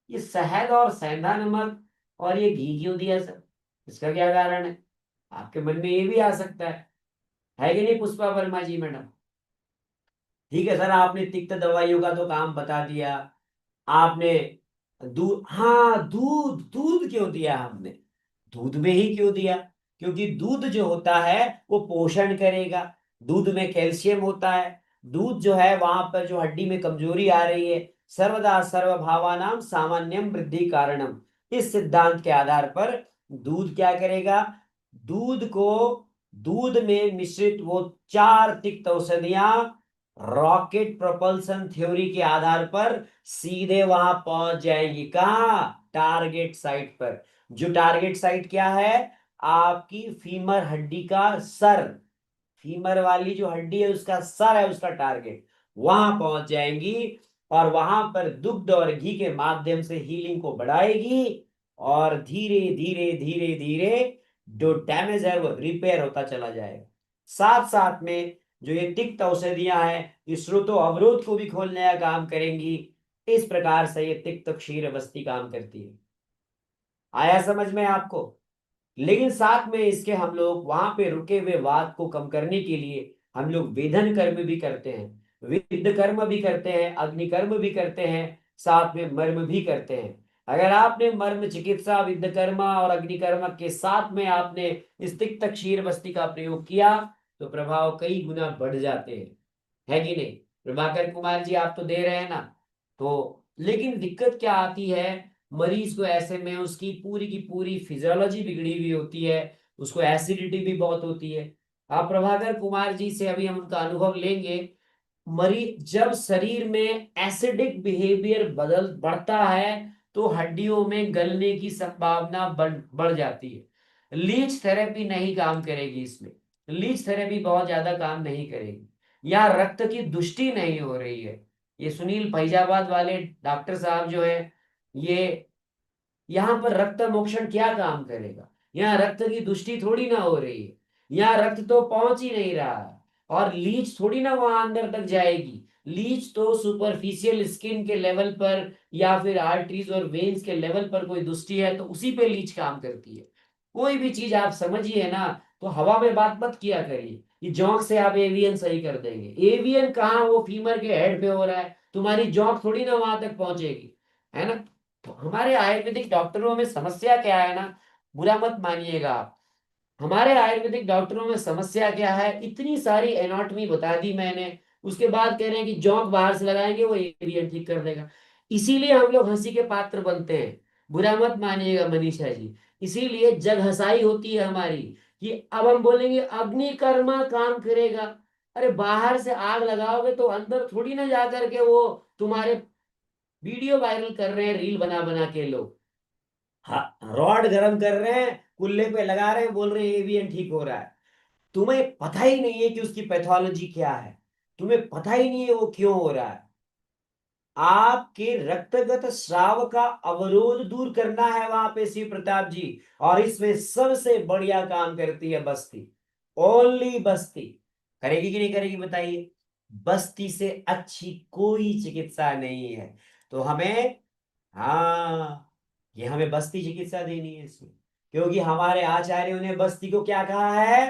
ये शहद और सेंधा नमक और ये घी क्यों दिया सर, इसका क्या कारण है? आपके मन में ये भी आ सकता है कि नहीं पुष्पा वर्मा जी मैडम? ठीक है सर, आपने तिक्त दवाइयों का तो काम बता दिया। आपने दूध, हाँ दूध, दूध क्यों दिया हमने? दूध में ही क्यों दिया? क्योंकि दूध जो होता है वो पोषण करेगा। दूध में कैल्शियम होता है। दूध जो है वहां पर जो हड्डी में कमजोरी आ रही है, सर्वदा सर्वभावानाम सामान्यम वृद्धि कारणम, इस सिद्धांत के आधार पर दूध क्या करेगा? दूध को, दूध में मिश्रित वो 4 तिक्त औषधियां रॉकेट प्रोपल्सन थ्योरी के आधार पर सीधे वहां पहुंच जाएंगी। कहां? टारगेट साइट पर। जो टारगेट साइट क्या है? आपकी फीमर हड्डी का सर, फीमर वाली जो हड्डी है उसका सर है उसका टारगेट। वहां पहुंच जाएंगी और वहां पर दुग्ध और घी के माध्यम से हीलिंग को बढ़ाएगी और धीरे धीरे धीरे धीरे जो डैमेज है वो रिपेयर होता चला जाएगा। साथ साथ में जो ये तिक्त औषधियां हैं ये स्रोतो अवरोध को भी खोलने का काम करेंगी। इस प्रकार से ये तिक्त क्षीर बस्ती काम करती है। आया समझ में आपको? लेकिन साथ में इसके हम लोग वहां पे रुके हुए वात को कम करने के लिए हम लोग वेधन कर्म भी करते हैं। विद्ध कर्म भी करते हैं, अग्नि कर्म भी करते हैं, साथ में मर्म भी करते हैं। अगर आपने मर्म चिकित्सा, विद्ध कर्म और अग्नि कर्म के साथ में आपने इस तिक्त क्षीर बस्ती का प्रयोग किया तो प्रभाव कई गुना बढ़ जाते हैं, है कि नहीं? प्रभाकर कुमार जी आप तो दे रहे हैं ना। तो लेकिन दिक्कत क्या आती है, मरीज को ऐसे में उसकी पूरी की पूरी फिजियोलॉजी बिगड़ी हुई होती है, उसको एसिडिटी भी बहुत होती है। आप प्रभाकर कुमार जी से अभी हम उनका अनुभव लेंगे। मरीज जब शरीर में एसिडिक बिहेवियर बदल बढ़ता है तो हड्डियों में गलने की संभावना बढ़ जाती है। लीच थेरेपी नहीं काम करेगी इसमें, लीच थेरेपी बहुत ज्यादा काम नहीं करेगी। या रक्त की दुष्टि नहीं हो रही है। ये सुनील फैजाबाद वाले डॉक्टर साहब जो है, ये यहाँ पर रक्त मोक्षण क्या काम करेगा? यहाँ रक्त की दुष्टि थोड़ी ना हो रही है, यहाँ रक्त तो पहुंच ही नहीं रहा है, और लीच थोड़ी ना वहां अंदर तक जाएगी। लीच तो सुपरफिशियल स्किन के लेवल पर या फिर आर्टरीज और वेन्स के लेवल पर कोई दुष्टि है तो उसी पे लीच काम करती है। कोई भी चीज आप समझिए ना, तो हवा में बात मत किया करिए कि जोंक से आप एवियन सही कर देंगे। एवियन कहाँ, वो फीमर के हेड पे हो रहा है, तुम्हारी जोंक थोड़ी ना वहां तक पहुंचेगी, है ना? तो हमारे आयुर्वेदिक डॉक्टरों में समस्या क्या है ना, बुरा मत मानिएगा आप, हमारे आयुर्वेदिक डॉक्टरों में समस्या क्या है, इतनी सारी एनाटॉमी बता दी मैंने, उसके बाद कह रहे हैं कि जोंक बाहर से लगाएंगे वो एवियन ठीक कर देगा। इसीलिए हम लोग हंसी के पात्र बनते हैं, बुरा मत मानिएगा मनीषा जी। इसीलिए जग हंसाई होती है हमारी कि अब हम बोलेंगे अग्निकर्मा काम करेगा। अरे बाहर से आग लगाओगे तो अंदर थोड़ी ना जा करके वो तुम्हारे वीडियो वायरल कर रहे हैं रील बना बना के लोग, हाँ रॉड गरम कर रहे हैं, कुल्ले पे लगा रहे हैं, बोल रहे हैं एवियन ठीक हो रहा है। तुम्हें पता ही नहीं है कि उसकी पैथोलॉजी क्या है, तुम्हें पता ही नहीं है वो क्यों हो रहा है। आपके रक्तगत स्राव का अवरोध दूर करना है वहां पे शिव प्रताप जी, और इसमें सबसे बढ़िया काम करती है बस्ती। ओनली बस्ती। करेगी कि नहीं करेगी बताइए? बस्ती से अच्छी कोई चिकित्सा नहीं है। तो हमें, हाँ, ये हमें बस्ती चिकित्सा देनी है इसमें, क्योंकि हमारे आचार्यों ने बस्ती को क्या कहा है?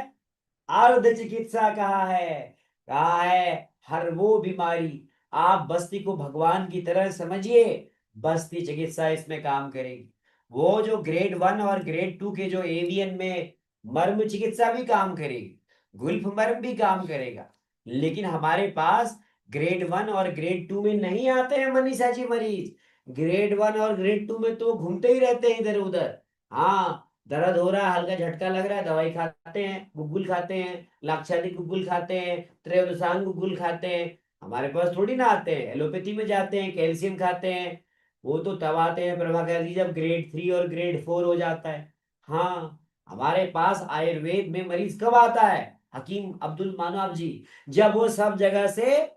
अर्ध चिकित्सा कहा है। कहा है हर वो बीमारी, आप बस्ती को भगवान की तरह समझिए, बस्ती चिकित्सा इसमें काम करेगी। वो जो ग्रेड 1 और ग्रेड 2 के जो एवियन में मर्म चिकित्सा भी काम करेगी, गुल्फ मर्म भी काम करेगा, लेकिन हमारे पास ग्रेड 1 और ग्रेड 2 में नहीं आते हैं मनीषा जी मरीज। ग्रेड 1 और ग्रेड 2 में तो घूमते ही रहते हैं इधर उधर। हाँ, दर्द हो रहा है, हल्का झटका लग रहा है, दवाई खाते हैं, गुग्गुल खाते हैं, लाक्षादिक गुग्गुल खाते हैं, त्रयोदशांग गुग्गुल खाते हैं। हमारे पास थोड़ी ना आते हैं, एलोपैथी में जाते हैं, कैल्शियम खाते हैं। वो तो तब आते हैं प्रभाकर जी जब ग्रेड 3 और ग्रेड 4 हो जाता है। हाँ, हमारे पास आयुर्वेद में मरीज कब आता है हकीम अब्दुल मानव जी? जब वो सब जगह से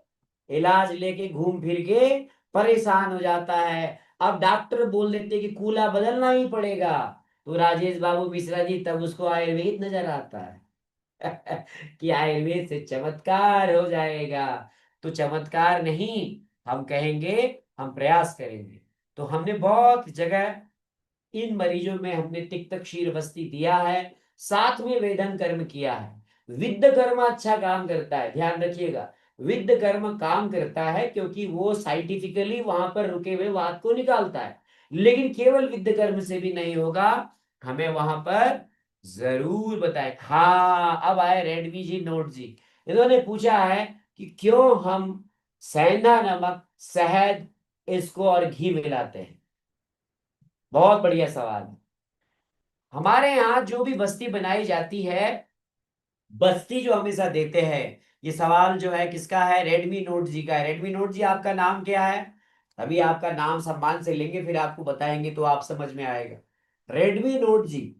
इलाज लेके घूम फिर के परेशान हो जाता है। अब डॉक्टर बोल देते कि कूला बदलना ही पड़ेगा, तो राजेश बाबू मिश्रा जी तब उसको आयुर्वेद नजर आता है कि आयुर्वेद से चमत्कार हो जाएगा। तो चमत्कार नहीं, हम कहेंगे, हम प्रयास करेंगे। तो हमने बहुत जगह इन मरीजों में हमने तिक्त क्षीर बस्ती दिया है, साथ में वेदन कर्म किया है। विद्ध कर्म अच्छा काम करता है, ध्यान रखिएगा। विद्ध कर्म काम करता है क्योंकि वो साइंटिफिकली वहां पर रुके हुए वात को निकालता है, लेकिन केवल विद्ध कर्म से भी नहीं होगा, हमें वहां पर जरूर बताएं। हाँ, अब आए रेडमी जी, नोट जी, इन्होंने पूछा है कि क्यों हम सेंधा नमक, शहद, इसको और घी मिलाते हैं। बहुत बढ़िया सवाल है। हमारे यहाँ जो भी बस्ती बनाई जाती है, बस्ती जो हमेशा देते हैं, ये सवाल जो है किसका है? रेडमी नोट जी का है। रेडमी नोट जी आपका नाम क्या है? अभी आपका नाम सम्मान से लेंगे, फिर आपको बताएंगे तो आप समझ में आएगा। रेडमी नोट जी,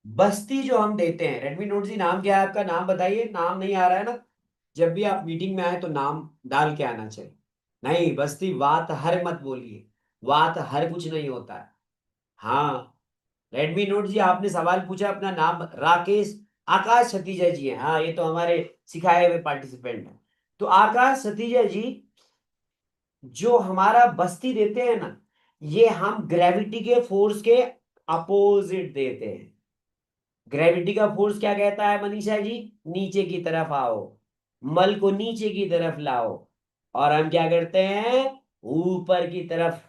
बस्ती जो हम देते हैं, रेडमी नोट जी नाम क्या है आपका? नाम बताइए। नाम नहीं आ रहा है ना? जब भी आप मीटिंग में आए तो नाम डाल के आना चाहिए। नहीं, बस्ती वात हर मत बोलिए, वात हर कुछ नहीं होता है। हाँ, रेडमी नोट जी आपने सवाल पूछा, अपना नाम राकेश आकाश सतीजा जी है। हाँ, ये तो हमारे सिखाए हुए पार्टिसिपेंट हैं। तो आकाश सतीजा जी, जो हमारा बस्ती देते हैं ना, ये हम ग्रेविटी के फोर्स के अपोजिट देते हैं। ग्रेविटी का फोर्स क्या कहता है मनीषा जी? नीचे की तरफ आओ, मल को नीचे की तरफ लाओ। और हम क्या करते हैं, ऊपर की तरफ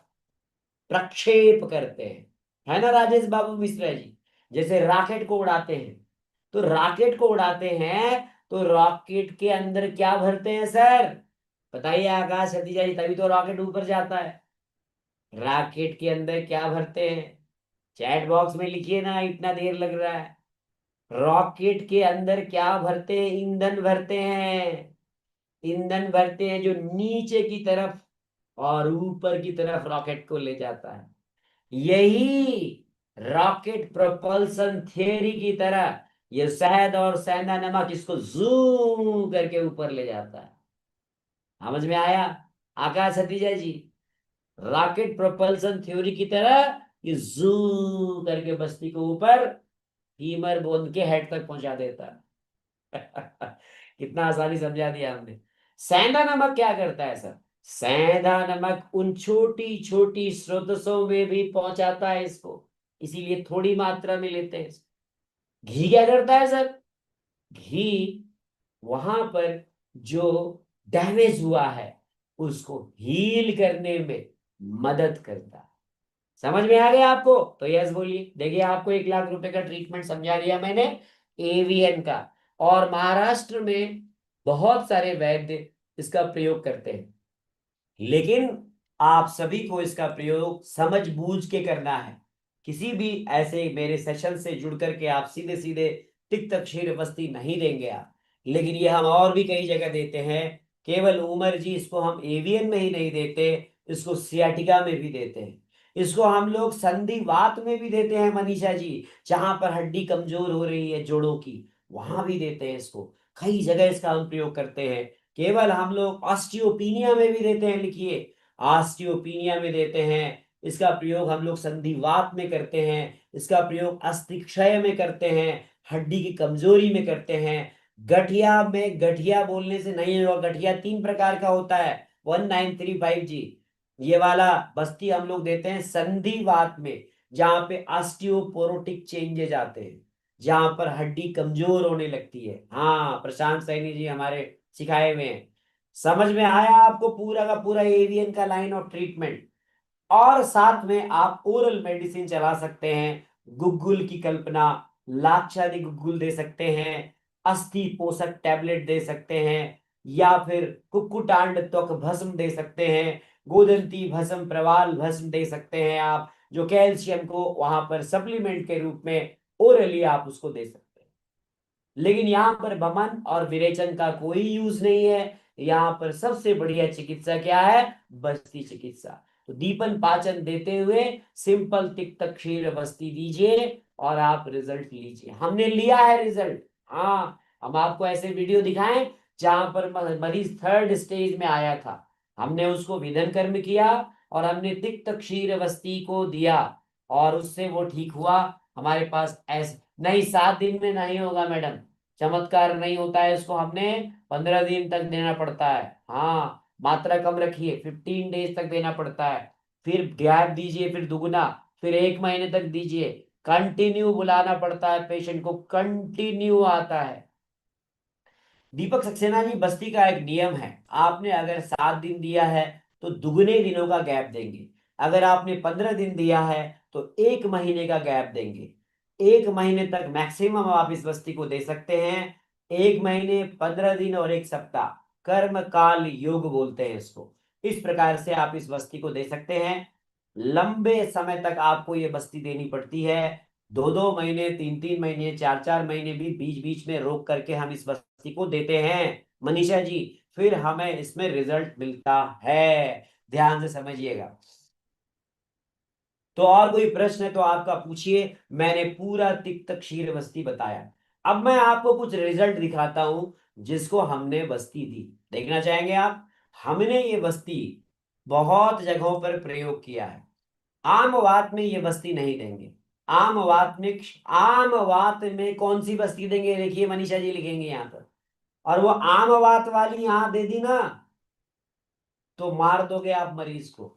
प्रक्षेप करते हैं, है ना राजेश बाबू मिश्रा जी। जैसे रॉकेट को उड़ाते हैं, तो रॉकेट को उड़ाते हैं तो रॉकेट के अंदर क्या भरते हैं सर, बताइए आकाश सतीजा जी, तभी तो रॉकेट ऊपर जाता है। रॉकेट के अंदर क्या भरते हैं, चैट बॉक्स में लिखिए ना, इतना देर लग रहा है। रॉकेट के अंदर क्या भरते हैं, ईंधन भरते हैं। ईंधन भरते हैं जो नीचे की तरफ और ऊपर की तरफ रॉकेट को ले जाता है। यही रॉकेट प्रोपल्सन थियरी की तरह ये शहद और सेंधा नमक इसको जूम करके ऊपर ले जाता है। समझ में आया आकाश सतीजा जी। रॉकेट प्रोपल्सन थ्योरी की तरह ये जूम करके बस्ती को ऊपर फीमर बोन के हेड तक पहुंचा देता है। कितना आसानी समझा दिया हमने। सेंधा नमक क्या करता है सर, सेंधा नमक उन छोटी छोटी स्रोतों में भी पहुंचाता है इसको, इसीलिए थोड़ी मात्रा में लेते हैं इसको। घी क्या करता है सर, घी वहां पर जो डैमेज हुआ है उसको हील करने में मदद करता है। समझ में आ गया आपको, तो यस बोलिए। देखिए आपको 1 लाख रुपए का ट्रीटमेंट समझा दिया मैंने एवीएन का, और महाराष्ट्र में बहुत सारे वैद्य इसका प्रयोग करते हैं, लेकिन आप सभी को इसका प्रयोग समझ बूझ के करना है। किसी भी ऐसे मेरे सेशन से जुड़ करके आप सीधे सीधे तिक्त क्षीर वस्ती नहीं देंगे आप, लेकिन ये हम और भी कई जगह देते हैं। केवल उमर जी इसको हम एवीएन में ही नहीं देते, इसको सियाटिका में भी देते हैं, इसको हम लोग संधिवात में भी देते हैं मनीषा जी, जहां पर हड्डी कमजोर हो रही है जोड़ों की, वहां भी देते हैं इसको। कई जगह इसका हम प्रयोग करते हैं। केवल हम लोग ऑस्टियोपीनिया में भी देते हैं, लिखिए ऑस्टियोपीनिया में देते हैं। इसका प्रयोग हम लोग संधिवात में करते हैं, इसका प्रयोग अस्थि क्षय में करते हैं, हड्डी की कमजोरी में करते हैं। गठिया में, गठिया बोलने से नहीं होगा, गठिया 3 प्रकार का होता है, 1935 जी। ये वाला बस्ती हम लोग देते हैं संधिवात में, जहां पे ऑस्टियोपोरोटिक चेंजेज आते हैं, जहां पर हड्डी कमजोर होने लगती है। हाँ प्रशांत सैनी जी हमारे सिखाए हुए हैं। समझ में आया आपको पूरा का पूरा एवियन का लाइन ऑफ ट्रीटमेंट। और साथ में आप ओरल मेडिसिन चला सकते हैं, गुग्गुल की कल्पना, लाक्षादि गुग्गुल दे सकते हैं, अस्थि पोषक टैबलेट दे सकते हैं, या फिर कुक्कुटांड त्वक भस्म दे सकते हैं, गोदंती भस्म, प्रवाल भस्म दे सकते हैं आप, जो कैल्शियम को वहां पर सप्लीमेंट के रूप में ओरली आप उसको दे सकते हैं। लेकिन यहाँ पर बमन और विरेचन का कोई यूज नहीं है। यहाँ पर सबसे बढ़िया चिकित्सा क्या है, बस्ती चिकित्सा। तो दीपन पाचन देते हुए सिंपल तिक्त क्षीर बस्ती दीजिए और आप रिजल्ट लीजिए। हमने लिया है रिजल्ट। हाँ हम आपको ऐसे वीडियो दिखाएं जहां पर मरीज 3rd स्टेज में आया था, हमने उसको विधन कर्म किया और हमने तिक्त क्षीर बस्ती को दिया और उससे वो ठीक हुआ। हमारे पास ऐसे नहीं, 7 दिन में नहीं होगा मैडम, चमत्कार नहीं होता है, इसको हमने 15 दिन तक देना पड़ता है। हाँ मात्रा कम रखिए, 15 डेज तक देना पड़ता है, फिर गैप दीजिए, फिर दुगुना, फिर 1 महीने तक दीजिए। कंटिन्यू बुलाना पड़ता है पेशेंट को, कंटिन्यू आता है। दीपक सक्सेना जी बस्ती का एक नियम है, आपने अगर 7 दिन दिया है तो दुगने दिनों का गैप देंगे, अगर आपने 15 दिन दिया है तो 1 महीने का गैप देंगे। 1 महीने तक मैक्सिमम आप इस बस्ती को दे सकते हैं। 1 महीने, 15 दिन और 1 सप्ताह, कर्म काल योग बोलते हैं इसको। इस प्रकार से आप इस बस्ती को दे सकते हैं। लंबे समय तक आपको ये बस्ती देनी पड़ती है, 2-2 महीने, 3-3 महीने, 4-4 महीने भी बीच बीच में रोक करके हम इस बस्ती को देते हैं मनीषा जी, फिर हमें इसमें रिजल्ट मिलता है। ध्यान से समझिएगा। तो और कोई प्रश्न है तो आपका पूछिए, मैंने पूरा तिक्त क्षीर बस्ती बताया। अब मैं आपको कुछ रिजल्ट दिखाता हूं जिसको हमने बस्ती दी, देखना चाहेंगे आप। हमने ये बस्ती बहुत जगहों पर प्रयोग किया है। आम वात में ये बस्ती नहीं देंगे, आम वात में, आम वात में कौन सी बस्ती देंगे, देखिए मनीषा जी लिखेंगे यहाँ पर, और वो आम वात वाली यहां दे दी ना तो मार दोगे आप मरीज को।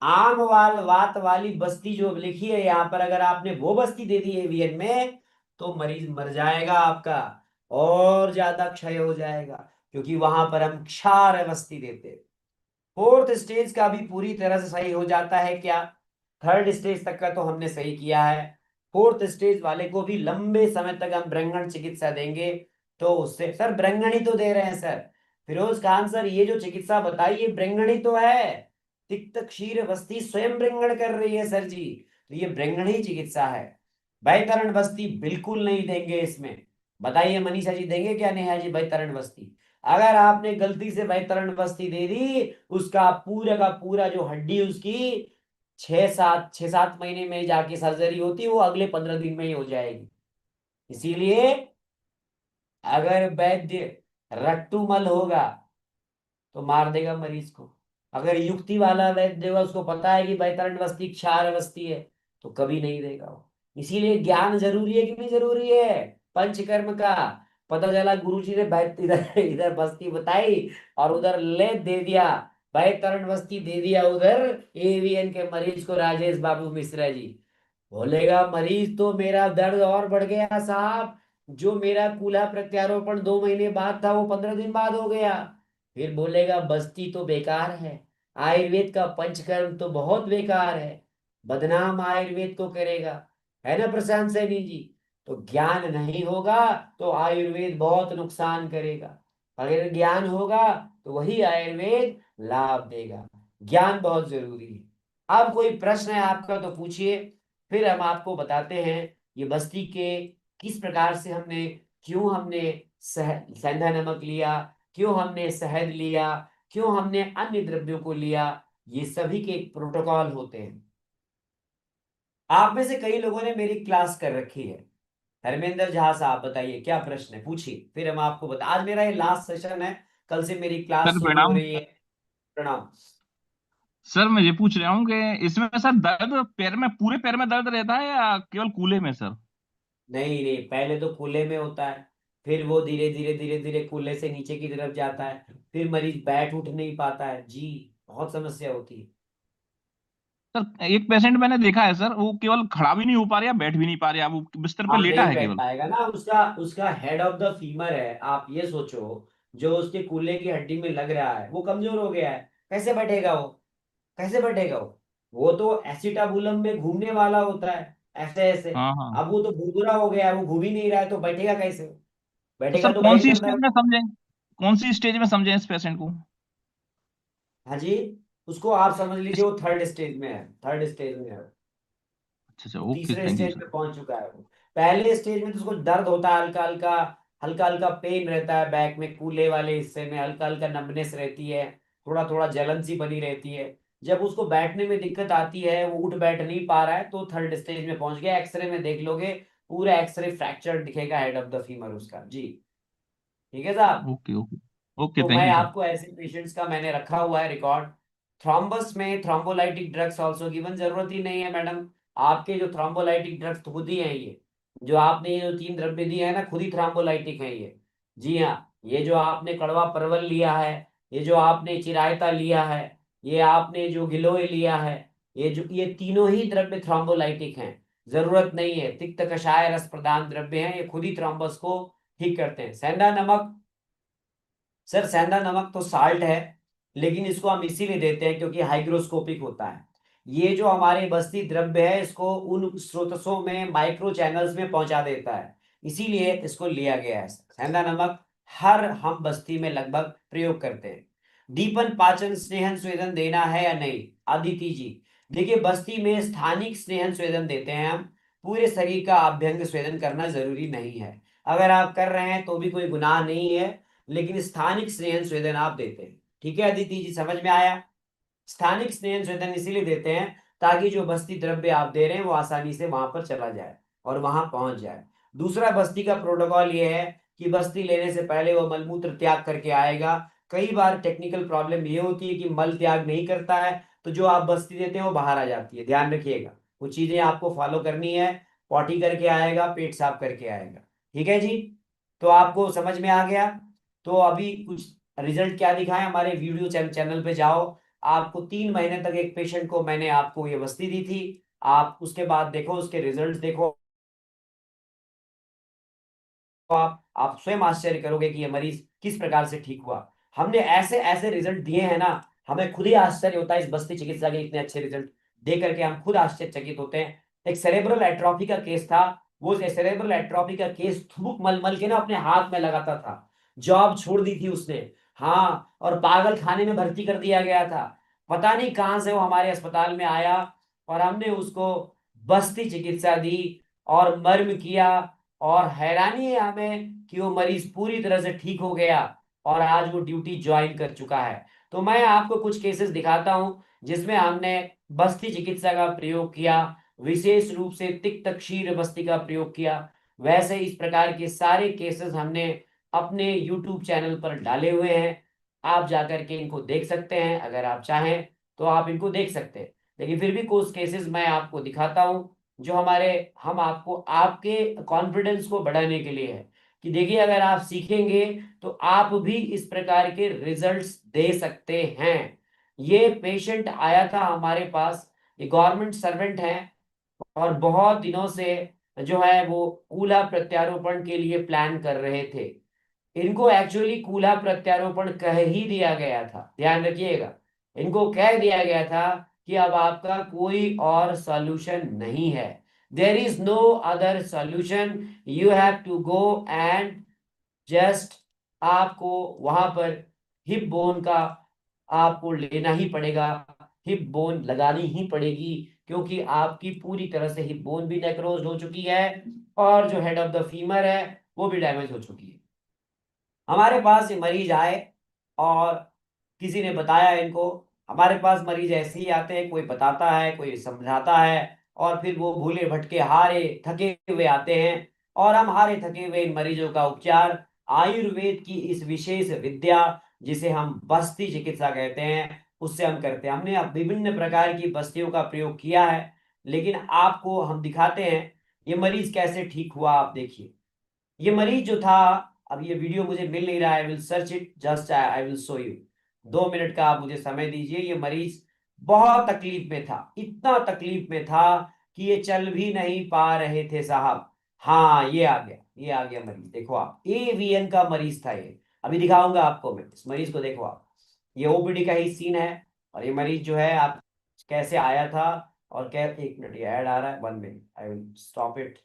आम वात वाली बस्ती जो लिखी है यहाँ पर, अगर आपने वो बस्ती दे दी एवीएन में तो मरीज मर जाएगा आपका, और ज्यादा क्षय हो जाएगा, क्योंकि वहां पर हम क्षार अवस्थी देते हैं। फोर्थ स्टेज का भी पूरी तरह से सही हो जाता है क्या? थर्ड स्टेज तक का तो हमने सही किया है। फोर्थ स्टेज वाले को भी लंबे समय तक हम ब्रंगण चिकित्सा देंगे, तो उससे सर ब्रंगण ही तो दे रहे हैं सर। फिरोज खान सर, ये जो चिकित्सा बताई ये ब्रंगण ही तो है। तिक्त क्षीर बस्ती स्वयं ब्रंगण कर रही है सर जी, तो ये ब्रंगण ही चिकित्सा है। बैतरण बस्ती बिल्कुल नहीं देंगे इसमें। बताइए मनीषा जी, देंगे क्या नेहा जी बैतरण बस्ती? अगर आपने गलती से बैतरण बस्ती दे दी, उसका पूरा का पूरा जो हड्डी उसकी 6-7 महीने में जाके सर्जरी होती, वो अगले 15 दिन में ही हो जाएगी। इसीलिए अगर वैद्य रट्टूमल होगा तो मार देगा मरीज को। अगर युक्ति वाला वैद्य होगा, उसको पता है कि बैतरण बस्ती क्षार अवस्थी है, तो कभी नहीं देगा वो। इसीलिए ज्ञान जरूरी है कि नहीं जरूरी है पंचकर्म का? पता चला गुरुजी ने इधर इधर बस्ती बताई और उधर ले दे दिया, बैतरण बस्ती दे दिया उधर एवीएन के मरीज को, राजेश बाबू मिश्रा जी। बोलेगा मरीज तो मेरा दर्द और बढ़ गया साहब, जो मेरा कूल्हा प्रत्यारोपण 2 महीने बाद था वो 15 दिन बाद हो गया। फिर बोलेगा बस्ती तो बेकार है, आयुर्वेद का पंचकर्म तो बहुत बेकार है, बदनाम आयुर्वेद को करेगा। है ना प्रशांत सैनी जी? तो ज्ञान नहीं होगा तो आयुर्वेद बहुत नुकसान करेगा, अगर ज्ञान होगा तो वही आयुर्वेद लाभ देगा। ज्ञान बहुत जरूरी है। अब कोई प्रश्न है आपका तो पूछिए, फिर हम आपको बताते हैं ये बस्ती के किस प्रकार से हमने, क्यों हमने सेंधा नमक लिया, क्यों हमने शहद लिया, क्यों हमने अन्य द्रव्यों को लिया। ये सभी के एक प्रोटोकॉल होते हैं। आप में से कई लोगों ने मेरी क्लास कर रखी है। धर्मेंद्र झा साहब बताइए क्या प्रश्न है, पूछिए, फिर हम आपको बता। आज मेरा ये लास्ट सेशन है, कल से मेरी क्लास सर शुरू हो प्रणाम। रही है। प्रणाम। सर मैं ये पूछ रहा हूँ कि इसमें सर दर्द पैर में, पूरे पैर में दर्द रहता है या केवल कूल्हे में सर? नहीं नहीं, पहले तो कूल्हे में होता है, फिर वो धीरे धीरे धीरे धीरे कूल्हे से नीचे की तरफ जाता है, फिर मरीज बैठ उठ नहीं पाता है जी, बहुत समस्या होती है। सर एक पेशेंट मैंने देखा है सर, वो केवल खड़ा भी नहीं हो पा रहा, बैठ भी नहीं पा रहा, वो बिस्तर पे हाँ, लेटा नहीं है बैठ केवल। पाएगा ना, उसका उसका हेड ऑफ द फीमर है, आप ये सोचो, जो उसके कूल्हे की हड्डी में लग रहा है वो कमजोर हो गया है। कैसे बैठेगा वो? कैसे बैठेगा वो तो एसिटाबुलम में घूमने वाला होता है, ऐसे ऐसे। हाँ हाँ। अब वो तो भुरभुरा हो गया है, वो घूम ही नहीं रहा है, तो बैठेगा कैसे? तो बैठेगा सर तो कौन बैठ सी करता स्टेज है। में समझें, कौन सी स्टेज में समझें इस पेशेंट को? हाँ जी, उसको आप समझ लीजिए इस, वो थर्ड स्टेज में है, थर्ड स्टेज में है। अच्छा अच्छा, वो ओके, तीसरे थैंक यू स्टेज सर। पे पहुंच चुका है वो। पहले स्टेज में तो उसको दर्द होता है, हल्का हल्का, हल्का हल्का पेन रहता है बैक में, कूल्हे वाले हिस्से में हल्का हल्का नमनेस रहती है, थोड़ा थोड़ा जलन सी बनी रहती है। जब उसको बैठने में दिक्कत आती है, वो उठ बैठ नहीं पा रहा है, तो थर्ड स्टेज में पहुंच गया। एक्सरे में देख लोगे, पूरा एक्सरे फ्रैक्चर दिखेगा हेड ऑफ द फीमर उसका जी। ठीक है साहब? Okay okay. ओके, तो थैंक मैं यू सर। आपको ऐसे पेशेंट्स का मैंने रखा हुआ है रिकॉर्ड। थ्रोम्बस में थ्रोम्बोलाइटिक ड्रग्स ऑल्सो गिवन, जरूरत ही नहीं है मैडम। आपके जो थ्रोम्बोलाइटिक ड्रग्स खुद ही हैं ये, जो आपने ये जो 3 द्रव्य दिए हैं ना, खुद ही थ्रोम्बोलाइटिक है ये। जी हाँ, ये जो आपने कड़वा परवल लिया है, ये जो आपने चिरायता लिया है, ये आपने जो गिलोय लिया है, ये तीनों ही द्रव्य थ्रोम्बोलाइटिक हैं। जरूरत नहीं है, तिक्त कषाय रस प्रदान द्रव्य हैं, ये खुद ही थ्रोम्बस को ठीक करते हैं। सेंधा नमक, सर सेंधा नमक तो साल्ट है, लेकिन इसको हम इसीलिए देते हैं क्योंकि हाइग्रोस्कोपिक होता है। ये जो हमारे बस्ती द्रव्य है, इसको उन स्रोतसों में माइक्रो चैनल्स में पहुंचा देता है, इसीलिए इसको लिया गया है। सेंधा नमक हर हम बस्ती में लगभग प्रयोग करते हैं। दीपन पाचन स्नेहन स्वेदन देना है या नहीं अदिति जी? देखिए, बस्ती में स्थानिक स्नेहन स्वेदन देते हैं हम, पूरे शरीर का अभ्यंग स्वेदन करना जरूरी नहीं है। अगर आप कर रहे हैं तो भी कोई गुनाह नहीं है, लेकिन स्थानिक स्नेहन स्वेदन आप देते हैं। ठीक है अदिति जी, समझ में आया? स्थानिक स्नेहन स्वेदन इसीलिए देते हैं ताकि जो बस्ती द्रव्य आप दे रहे हैं वो आसानी से वहां पर चला जाए और वहां पहुंच जाए। दूसरा बस्ती का प्रोटोकॉल ये है कि बस्ती लेने से पहले वो मलमूत्र त्याग करके आएगा। कई बार टेक्निकल प्रॉब्लम ये होती है कि मल त्याग नहीं करता है, तो जो आप बस्ती देते हैं वो बाहर आ जाती है, ध्यान रखिएगा। वो चीजें आपको फॉलो करनी है। पॉटी करके आएगा, पेट साफ करके आएगा। ठीक है जी? तो आपको समझ में आ गया? तो अभी कुछ रिजल्ट क्या दिखाएं, हमारे वीडियो चैनल पे जाओ। आपको 3 महीने तक एक पेशेंट को मैंने आपको ये वस्ती दी थी, आप उसके बाद देखो उसके रिजल्ट देखो आप स्वयं आश्चर्य करोगे कि ये मरीज किस प्रकार से ठीक हुआ। हमने ऐसे ऐसे रिजल्ट दिए हैं ना, हमें खुद ही आश्चर्य होता है इस बस्ती चिकित्सा के इतने अच्छे रिजल्ट दे करके, हम खुद आश्चर्यचकित होते हैं। एक सेरेब्रल एट्रोफी का केस था, वो सेरेब्रल एट्रोफी का केस थूक मल मल के ना अपने हाथ में लगाता था, जॉब छोड़ दी थी उसने। हाँ, और पागल खाने में भर्ती कर दिया गया था। पता नहीं कहां से वो हमारे अस्पताल में आया और हमने उसको बस्ती चिकित्सा दी और मर्म किया, और हैरानी है हमें कि वो मरीज पूरी तरह से ठीक हो गया और आज वो ड्यूटी ज्वाइन कर चुका है। तो मैं आपको कुछ केसेस दिखाता हूं जिसमें हमने बस्ती चिकित्सा का प्रयोग किया, विशेष रूप से तिक्त क्षीर बस्ती का प्रयोग किया। वैसे इस प्रकार के सारे केसेस हमने अपने YouTube चैनल पर डाले हुए हैं, आप जाकर के इनको देख सकते हैं। अगर आप चाहें तो आप इनको देख सकते हैं, लेकिन फिर भी कुछ केसेस मैं आपको दिखाता हूं जो हम आपको आपके कॉन्फिडेंस को बढ़ाने के लिए है कि देखिए अगर आप सीखेंगे तो आप भी इस प्रकार के रिजल्ट्स दे सकते हैं। ये पेशेंट आया था हमारे पास, ये गवर्नमेंट सर्वेंट है और बहुत दिनों से जो है वो कूल्हा प्रत्यारोपण के लिए प्लान कर रहे थे। इनको एक्चुअली कूल्हा प्रत्यारोपण कह ही दिया गया था, ध्यान रखिएगा, इनको कह दिया गया था कि अब आपका कोई और सॉल्यूशन नहीं है, there is no other solution, you have to go and just आपको वहां पर हिप बोन का आपको लेना ही पड़ेगा, हिप बोन लगानी ही पड़ेगी, क्योंकि आपकी पूरी तरह से हिप बोन भी नेक्रोज हो चुकी है और जो हेड ऑफ द फीमर है वो भी डैमेज हो चुकी है। हमारे पास ये मरीज आए और किसी ने बताया इनको, हमारे पास मरीज ऐसे ही आते हैं, कोई बताता है कोई समझाता है और फिर वो भूले भटके हारे थके हुए आते हैं, और हम हारे थके हुए इन मरीजों का उपचार आयुर्वेद की इस विशेष विद्या जिसे हम बस्ती चिकित्सा कहते हैं उससे हम करते हैं। हमने अब विभिन्न प्रकार की बस्तियों का प्रयोग किया है, लेकिन आपको हम दिखाते हैं ये मरीज कैसे ठीक हुआ। आप देखिए ये मरीज जो था, अब ये वीडियो मुझे मिल नहीं रहा है, I will search it, just I will show you, 2 minute का आप मुझे समय दीजिए। ये मरीज बहुत तकलीफ में था, इतना तकलीफ में था कि ये चल भी नहीं पा रहे थे साहब। हाँ ये आ गया, ये आ गया मरीज, देखो आप, AVN का मरीज था ये, अभी दिखाऊंगा आपको मैं इस मरीज को, देखो आप, ये OPD का ही सीन है। और ये मरीज जो है आप कैसे आया था और क्या, 1 मिनट ये ऐड आ रहा है, 1 minute, I will stop it.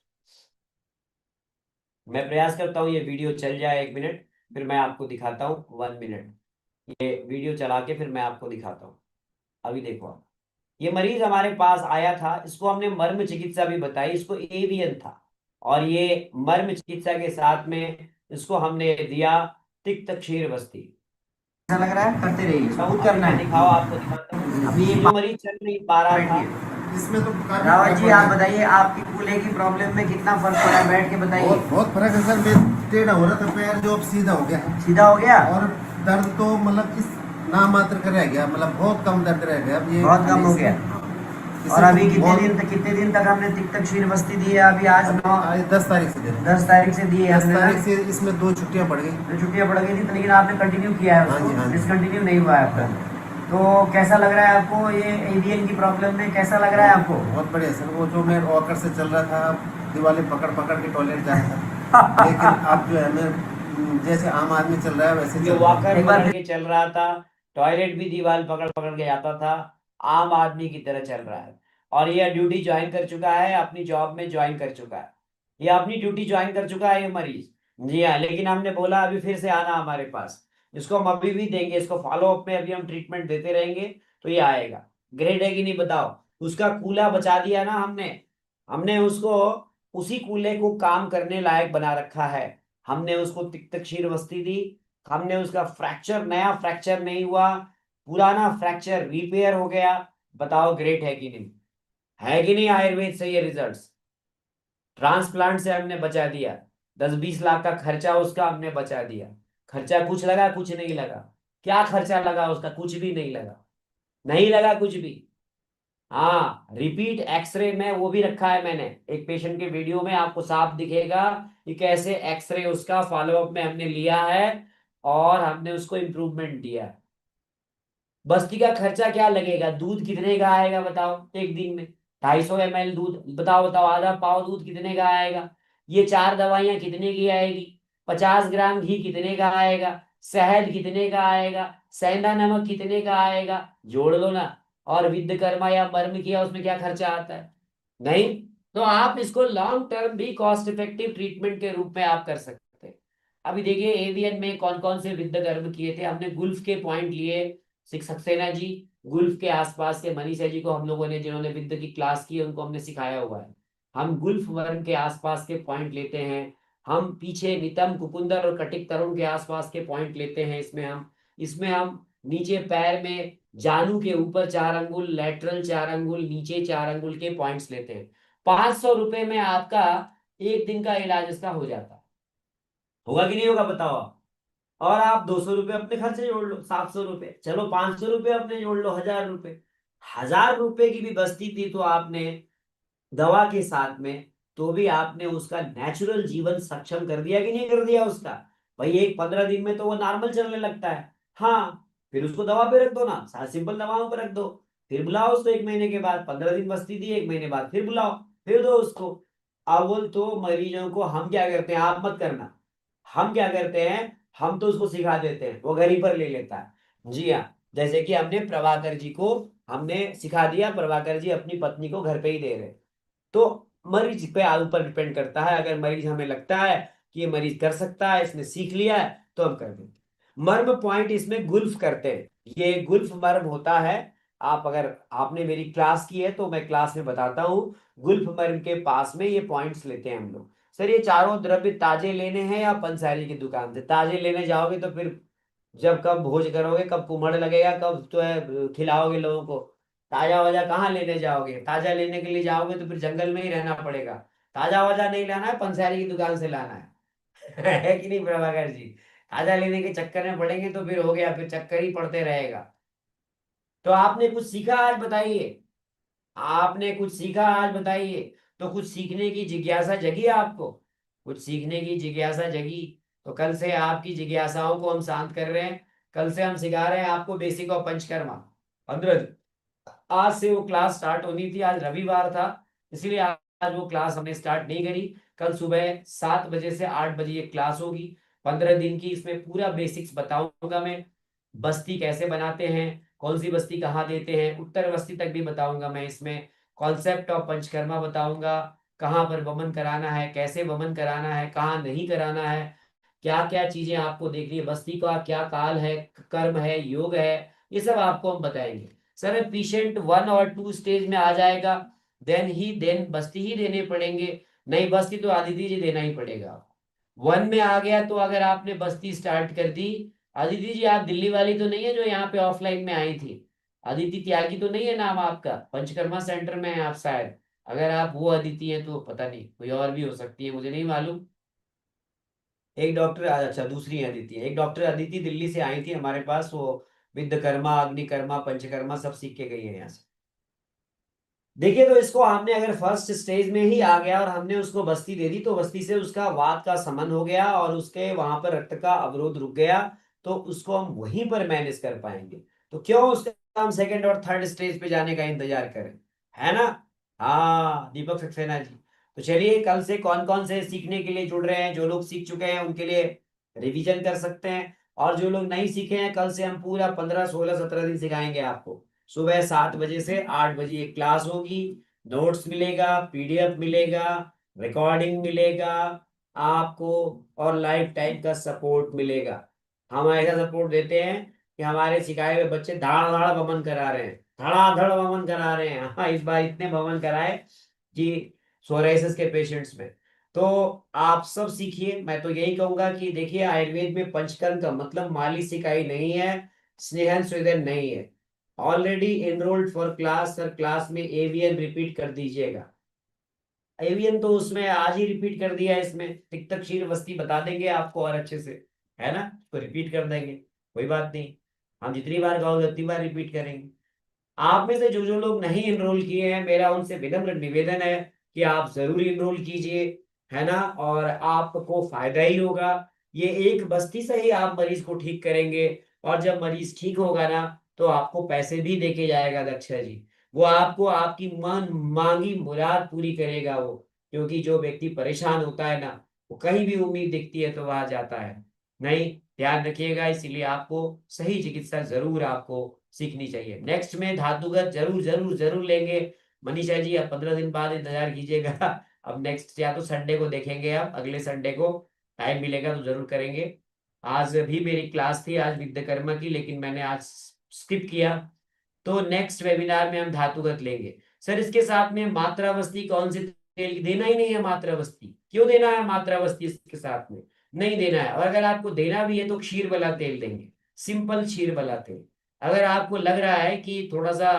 मैं प्रयास करता हूँ ये वीडियो चल जाए 1 मिनट, फिर मैं आपको दिखाता हूँ 1 मिनट, ये वीडियो चला के फिर मैं आपको दिखाता हूँ। अभी देखो आप, ये मरीज हमारे पास आया था, इसको हमने मर्म चिकित्सा भी बताई, इसको AVN था और ये मर्म चिकित्सा के साथ में इसको हमने दिया तिक्त क्षीर बस्ती। ऐसा लग रहा है, करते रहिए, बहुत करना मैं है। दिखाओ आपको दिखाता हूँ। अभी ये मरीज चल नहीं पा रहा था, इसमें तो रावत जी आप बताइए, आपकी कूल्हे की प्रॉब्लम में कितना फर्क पड़ा, बैठ के बताइए। बहुत बहुत फर्क है सर। मैं टेढ़ा हो रहा था पैर, जो अब सीधा हो गया, सीधा हो गया, और दर्द तो मतलब इस नाम मात्र का रह गया, मतलब बहुत कम दर्द रह गया अब ये, बहुत कम हो गया। इससे और अभी बहुत- कितने दिन तक हमने तिक्त क्षीर बस्ती दी है? अभी आज 9 आज 10 तारीख से दे रहे हैं। 10 तारीख से दी है 10 हमने ना। तारीख से इसमें 2 छुट्टियां पड़ गई। तो छुट्टियां पड़ गई थी तो, लेकिन आपने कंटिन्यू किया है हाँ जी, हाँ उसको, जी। डिसकंटिन्यू नहीं हुआ है आपका। तो कैसा लग रहा है आपको ये AVN की प्रॉब्लम में, कैसा लग रहा है आपको? बहुत बढ़िया सर। वो जो मैं वॉकर से चल रहा था, दीवारें पकड़ पकड़ के टॉयलेट जाता था, लेकिन अब जो है मैं जैसे आम आदमी चल रहा है वैसे ये चल रहा हूँ। वॉकर एक बार पकड़ के चल रहा था, टॉयलेट भी दीवार पकड़ पकड़ के जाता था, आम आदमी की तरह चल रहा है। और ये ड्यूटी ज्वाइन कर चुका है, अपनी जॉब में ज्वाइन कर चुका है, ये अपनी ड्यूटी ज्वाइन कर चुका है ये मरीज। जी हाँ, लेकिन हमने बोला अभी फिर से आना हमारे पास, इसको हम अभी भी देंगे, इसको फॉलो अप में अभी हम ट्रीटमेंट देते रहेंगे तो ये आएगा। ग्रेड है कि नहीं बताओ? उसका कूल्हा बचा दिया ना हमने, हमने उसको उसी कूल्हे को काम करने लायक बना रखा है। हमने उसको तिक्त क्षीर बस्ती दी, हमने उसका फ्रैक्चर, नया फ्रैक्चर नहीं हुआ, पुराना फ्रैक्चर रिपेयर हो गया। बताओ ग्रेट है कि नहीं? है कि नहीं आयुर्वेद से ये रिजल्ट्स? ट्रांसप्लांट से हमने बचा दिया, 10-20 लाख का खर्चा उसका हमने बचा दिया। खर्चा कुछ लगा? कुछ नहीं लगा। क्या खर्चा लगा उसका? कुछ भी नहीं लगा, नहीं लगा कुछ भी। हाँ, रिपीट एक्सरे में वो भी रखा है मैंने, एक पेशेंट के वीडियो में आपको साफ दिखेगा कि कैसे एक्सरे उसका फॉलो अप में हमने लिया है और हमने उसको इम्प्रूवमेंट दिया है। बस्ती का खर्चा क्या लगेगा? दूध कितने का आएगा बताओ एक दिन में? 250 ml दूध, बताओ बताओ, आधा पाव दूध कितने का आएगा? ये 4 दवाइयां कितने की आएगी? 50 ग्राम घी कितने का आएगा, शहद कितने का आएगा, सेंधा नमक कितने का आएगा, जोड़ लो ना। और विद्यकर्मा या मर्म किया उसमें क्या खर्चा आता है, नहीं। तो आप इसको लॉन्ग टर्म भी कॉस्ट इफेक्टिव ट्रीटमेंट के रूप में आप कर सकते हैं। अभी देखिए एवीएन में कौन कौन से विद्यकर्म किए थे हमने, गुल्फ के पॉइंट लिए, सक्सेना जी, गुल्फ के आसपास के मनीषा जी को हम लोगों ने, जिन्होंने विद्य की क्लास की है उनको हमने सिखाया हुआ है। हम गुल्फ वर्म के आसपास के पॉइंट लेते हैं, हम पीछे नितम कुकुंदर और कटिक तरुण के आसपास के पॉइंट लेते हैं। इसमें हम नीचे पैर में जानू के ऊपर 4 अंगुल, लेटरल 4 अंगुल, नीचे 4 अंगुल के पॉइंट्स लेते हैं। 500 रुपए में आपका एक दिन का इलाज इसका हो जाता है। होगा कि नहीं होगा बताओ आप। और आप 200 रुपये अपने खर्चे जोड़ लो, 700 रुपये, चलो 500 रुपये अपने जोड़ लो, 1000 रुपये। 1000 रुपये की भी बस्ती थी तो आपने दवा के साथ में, तो भी आपने उसका नेचुरल जीवन सक्षम कर दिया कि नहीं कर दिया उसका। भाई एक 15 दिन में तो वो नॉर्मल चलने लगता है, हाँ, फिर उसको दवा पे रख दो ना, सिंपल दवाओं पे रख दो। फिर बुलाओ उसको 1 महीने के बाद, 15 दिन बस्ती दी, 1 महीने बाद फिर बुलाओ, फिर दो उसको। अव्वल तो मरीजों को हम क्या करते हैं, आप मत करना, हम क्या करते हैं, हम तो उसको सिखा देते हैं, वो घर ही पर ले लेता है। जी हाँ, जैसे कि हमने प्रभाकर जी को हमने सिखा दिया, प्रभाकर जी अपनी पत्नी को घर पे ही दे रहे। तो मरीज पे ऊपर डिपेंड करता है, अगर मरीज हमें लगता है कि ये मरीज कर सकता है, इसने सीख लिया है, तो हम कर देंगे। मर्म पॉइंट इसमें गुल्फ करते हैं, ये गुल्फ मर्म होता है। आप अगर आपने मेरी क्लास की है तो मैं क्लास में बताता हूँ, गुल्फ मर्म के पास में ये पॉइंट्स लेते हैं हम लोग। सर ये चारों द्रव्य ताजे लेने हैं या पंसारी की दुकान से? ताजे लेने जाओगे तो फिर जब कब भोज करोगे, कब कुम्हड़ लगेगा, कब तो है खिलाओगे लोगों को, ताजा वाजा कहाँ लेने जाओगे? ताजा लेने के लिए जाओगे तो फिर जंगल में ही रहना पड़ेगा। ताजा वाजा नहीं लाना है, पंसारी की दुकान से लाना है है कि नहीं प्रभाकर जी? ताजा लेने के चक्कर में पड़ेंगे तो फिर हो गया, फिर चक्कर ही पड़ते रहेगा। तो आपने कुछ सीखा आज बताइए, आपने कुछ सीखा आज बताइए। तो कुछ सीखने की जिज्ञासा जगी आपको, कुछ सीखने की जिज्ञासा जगी, तो कल से आपकी जिज्ञासाओं को हम शांत कर रहे हैं। कल से हम सिखा रहे हैं आपको बेसिक ऑफ पंचकर्मा। 15 आज से वो क्लास स्टार्ट होनी थी, आज रविवार था इसलिए आज वो क्लास हमने स्टार्ट नहीं करी। कल सुबह 7 बजे से 8 बजे ये क्लास होगी। 15 दिन की इसमें पूरा बेसिक्स बताऊंगा मैं, बस्ती कैसे बनाते हैं, कौन सी बस्ती कहाँ देते हैं, उत्तर बस्ती तक भी बताऊंगा मैं इसमें। कॉन्सेप्ट ऑफ पंचकर्मा बताऊंगा, कहाँ पर वमन कराना है, कैसे वमन कराना है, कहाँ नहीं कराना है, क्या क्या चीजें आपको देखनी है, बस्ती का क्या काल है, कर्म है, योग है, ये सब आपको हम बताएंगे। सर पेशेंट 1 और 2 स्टेज में आ जाएगा, देन बस्ती ही देने पड़ेंगे, नहीं बस्ती तो आदित्य जी देना ही पड़ेगा। 1 में आ गया तो अगर आपने बस्ती स्टार्ट कर दी, अदिति जी आप दिल्ली वाली तो नहीं है जो यहाँ पे ऑफलाइन में आई थी? अदिति त्यागी तो नहीं है नाम आपका? पंचकर्मा सेंटर में है आप शायद, अगर आप वो अदिति है तो पता नहीं कोई और भी हो सकती है, मुझे नहीं मालूम। एक डॉक्टर, अच्छा दूसरी अदिति है, एक डॉक्टर अदिति दिल्ली से आई थी हमारे पास, वो विद्यकर्मा, अग्निकर्मा, पंचकर्मा सब सीख के गई है यहाँ से। देखिए तो इसको हमने अगर फर्स्ट स्टेज में ही आ गया और हमने उसको बस्ती दे दी, तो बस्ती से उसका वात का समन हो गया और उसके वहां पर रक्त का अवरोध रुक गया, तो उसको हम वहीं पर मैनेज कर पाएंगे। तो क्यों उसका हम सेकंड और थर्ड स्टेज पे जाने का इंतजार करें, है ना? हाँ दीपक सक्सेना जी। तो चलिए कल से कौन कौन से सीखने के लिए जुड़ रहे हैं, जो लोग सीख चुके हैं उनके लिए रिवीजन कर सकते हैं, और जो लोग नहीं सीखे हैं कल से हम पूरा 15 16 17 दिन सिखाएंगे आपको। सुबह 7 बजे से 8 बजे एक क्लास होगी, नोट्स मिलेगा, पीडीएफ मिलेगा, रिकॉर्डिंग मिलेगा आपको, और लाइफ टाइम का सपोर्ट मिलेगा। हम ऐसा सपोर्ट देते हैं कि हमारे सिखाए हुए बच्चे धाड़ वमन करा रहे हैं, धड़ाधड़ वमन करा रहे हैं। हाँ इस बार इतने वमन कराए कि सोराइसिस के पेशेंट्स में। तो आप सब सीखिए, मैं तो यही कहूंगा कि देखिए आयुर्वेद में पंचकर्म का मतलब मालिश सिकाई नहीं है, स्नेहन स्वेदन नहीं है। Already enrolled for class, sir class में एवीएन रिपीट कर दीजिएगा। एवीएन तो उसमें आज ही रिपीट कर दिया है, इसमें तिक्तक क्षीर वस्ती बता देंगे आपको और अच्छे से, है ना, तो रिपीट कर देंगे, कोई बात नहीं, हम जितनी बार कहोगे उतनी बार रिपीट करेंगे। आप में से जो जो लोग नहीं इनरोल किए हैं, मेरा उनसे विनम्र निवेदन है कि आप जरूर इनरोल कीजिए, है ना, और आपको फायदा ही होगा। ये एक बस्ती से ही आप मरीज को ठीक करेंगे, और जब मरीज ठीक होगा ना तो आपको पैसे भी देके जाएगा दक्षा जी, वो आपको आपकी मन मांगी मुराद पूरी करेगा वो, क्योंकि जो व्यक्ति परेशान होता है ना, वो कहीं भी उम्मीद दिखती है तो वहां जाता है। नहीं, ध्यान रखिएगा, इसीलिए आपको सही चिकित्सा जरूर आपको सीखनी चाहिए। नेक्स्ट में धातुगत जरूर जरूर जरूर लेंगे। मनीषा जी अब 15 दिन बाद इंतजार कीजिएगा। अब नेक्स्ट या तो संडे को देखेंगे, आप अगले संडे को टाइम मिलेगा तो जरूर करेंगे। आज भी मेरी क्लास थी आज विद्याकर्मा की, लेकिन मैंने आज स्किप किया। तो नेक्स्ट वेबिनार में हम धातुगत लेंगे। सर इसके साथ में मात्रावस्ती कौन सी तेल देना ही नहीं है? मात्रावस्ती क्यों देना है? मात्रावस्ती इसके साथ में नहीं देना है। और अगर आपको देना भी है तो क्षीर वाला तेल देंगे, सिंपल क्षीर वाला तेल। अगर आपको लग रहा है कि थोड़ा सा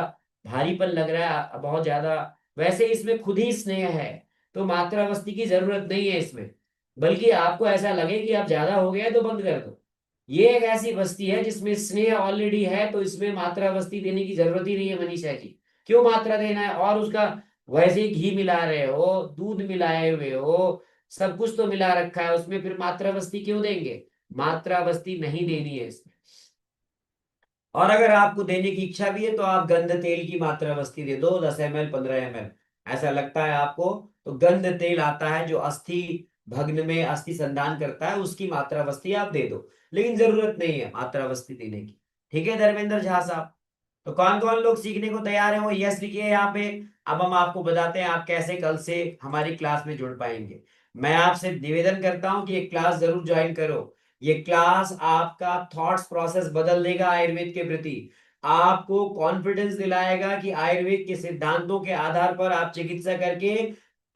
भारीपन लग रहा है बहुत ज्यादा, वैसे इसमें खुद ही स्नेह है, तो मात्रावस्ती की जरूरत नहीं है इसमें। बल्कि आपको ऐसा लगे कि आप ज्यादा हो गया है तो बंद कर दो। ये एक ऐसी वस्ती है जिसमें स्नेह ऑलरेडी है, तो इसमें मात्रा वस्ती देने की जरूरत ही नहीं है मनीषा जी। क्यों मात्रा देना है? और उसका वैसे ही घी मिला रहे हो, दूध मिलाए हुए हो, सब कुछ तो मिला रखा है उसमें, फिर मात्रा वस्ती क्यों देंगे? मात्रा वस्ती नहीं देनी है इसमें। और अगर आपको देने की इच्छा भी है तो आप गंध तेल की मात्रा वस्ती दे दो, 10 ml 15 ml। ऐसा लगता है आपको तो गंध तेल आता है जो अस्थि भग्न में अस्थि संधान करता है, उसकी मात्रा वस्ती आप दे दो। लेकिन जरूरत नहीं है मात्रा वस्ती देने की। ठीक है धर्मेंद्र झा साहब? तो कौन कौन लोग सीखने को तैयार हैं वो यस लिखिए यहाँ पे। अब हम आपको बताते हैं आप कैसे कल से हमारी क्लास में जुड़ पाएंगे। मैं आपसे निवेदन करता हूं कि ये क्लास जरूर ज्वाइन करो। ये क्लास आपका थॉट्स प्रोसेस बदल देगा आयुर्वेद के प्रति। आपको कॉन्फिडेंस दिलाएगा कि आयुर्वेद के सिद्धांतों के आधार पर आप चिकित्सा करके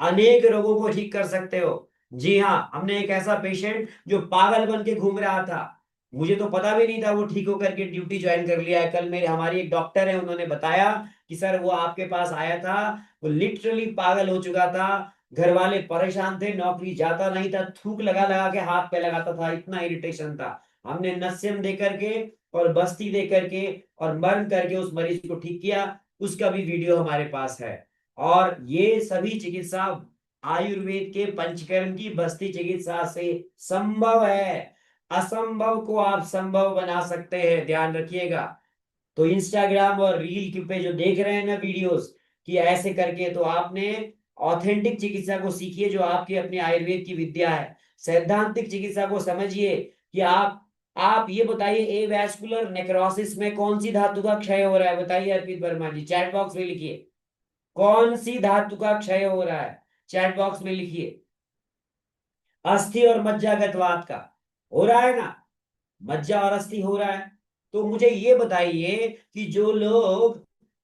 अनेक रोगों को ठीक कर सकते हो। जी हाँ, हमने एक ऐसा पेशेंट जो पागल बन के घूम रहा था, मुझे तो पता भी नहीं था, वो ठीक होकर के ड्यूटी ज्वाइन कर लिया है। कल मेरे हमारी एक डॉक्टर है, उन्होंने बताया कि सर वो आपके पास आया था, वो लिटरली पागल हो चुका था, घर वाले परेशान थे, नौकरी जाता नहीं था, थूक लगा लगा के हाथ पे लगाता था, इतना इरिटेशन था। हमने नस्यम दे करके और बस्ती दे करके और मर्म करके उस मरीज को ठीक किया। उसका भी वीडियो हमारे पास है। और ये सभी चिकित्सा आयुर्वेद के पंचकर्म की बस्ती चिकित्सा से संभव है। असंभव को आप संभव बना सकते हैं, ध्यान रखिएगा। तो इंस्टाग्राम और रील पे जो देख रहे हैं ना वीडियोस कि ऐसे करके, तो आपने ऑथेंटिक चिकित्सा को सीखिए जो आपकी अपनी आयुर्वेद की विद्या है। सैद्धांतिक चिकित्सा को समझिए कि आप ये बताइए ए वैस्कुलर नेक्रोसिस में कौन सी धातु का क्षय हो रहा है? बताइए अर्पित वर्मा जी, चैट बॉक्स में लिखिए कौन सी धातु का क्षय हो रहा है, चैट बॉक्स में लिखिए। अस्थि और मज्जागतवात का हो रहा है ना, मज्जा और अस्थि हो रहा है। तो मुझे ये बताइए कि जो लोग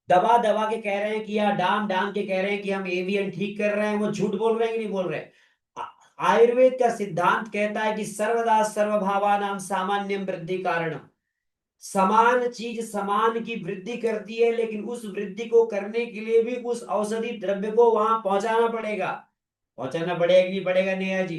दबा दबा के कह रहे हैं कि या डाम डाम के कह रहे हैं कि हम एवीएन ठीक कर रहे हैं, वो झूठ बोल रहे हैं कि नहीं बोल रहे? आयुर्वेद का सिद्धांत कहता है कि सर्वदा सर्वभावानां सामान्यम वृद्धि कारणम। समान चीज समान की वृद्धि करती है, लेकिन उस वृद्धि को करने के लिए भी उस औषधि द्रव्य को वहां पहुंचाना पड़ेगा। पहुंचाना पड़ेगा कि नहीं पड़ेगा नेहा जी?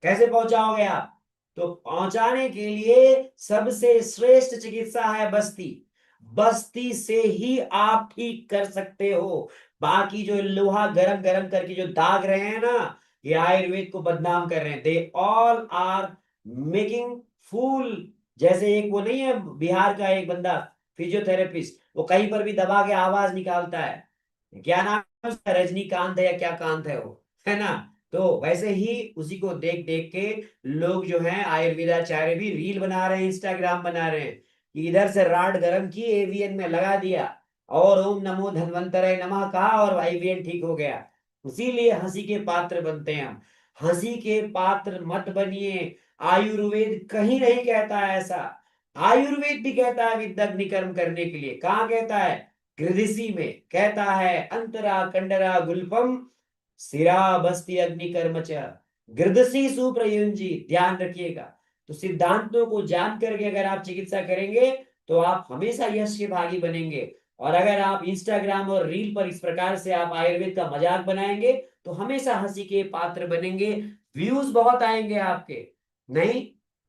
कैसे पहुंचाओगे आप? तो पहुंचाने के लिए सबसे श्रेष्ठ चिकित्सा है बस्ती। बस्ती से ही आप ठीक कर सकते हो। बाकी जो लोहा गरम गरम करके जो दाग रहे हैं ना, ये आयुर्वेद को बदनाम कर रहे हैं। They all are making fool. जैसे एक वो नहीं है बिहार का एक बंदा फिजियोथेरेपिस्ट, वो कहीं पर भी दबा के आवाज निकालता है, क्या नाम है उसका, रजनीकांत है या क्या कांत है वो, है ना? तो वैसे ही उसी को देख देख के लोग जो हैं आयुर्वेदाचार्य भी रील बना रहे हैं, इंस्टाग्राम बना रहे हैं कि इधर से राड गरम की एवीएन में लगा दिया और ओम नमो धन्वंतरे नमः कहा और आईवीएन ठीक हो गया। इसीलिए हंसी के पात्र बनते हैं हम। हंसी के पात्र मत बनिए। आयुर्वेद कहीं नहीं कहता है ऐसा। आयुर्वेद भी कहता है विदग्नि कर्म करने के लिए। कहाँ कहता है? गृधिसी में कहता है अंतरा कंडरा गुल्फम सिरा बस्ती अग्नि कर्म च गृधसी सुप्रयुंजी। ध्यान रखिएगा। तो सिद्धांतों को जान करके अगर आप चिकित्सा करेंगे तो आप हमेशा यश के भागी बनेंगे। और अगर आप इंस्टाग्राम और रील पर इस प्रकार से आप आयुर्वेद का मजाक बनाएंगे तो हमेशा हंसी के पात्र बनेंगे। व्यूज बहुत आएंगे आपके, नहीं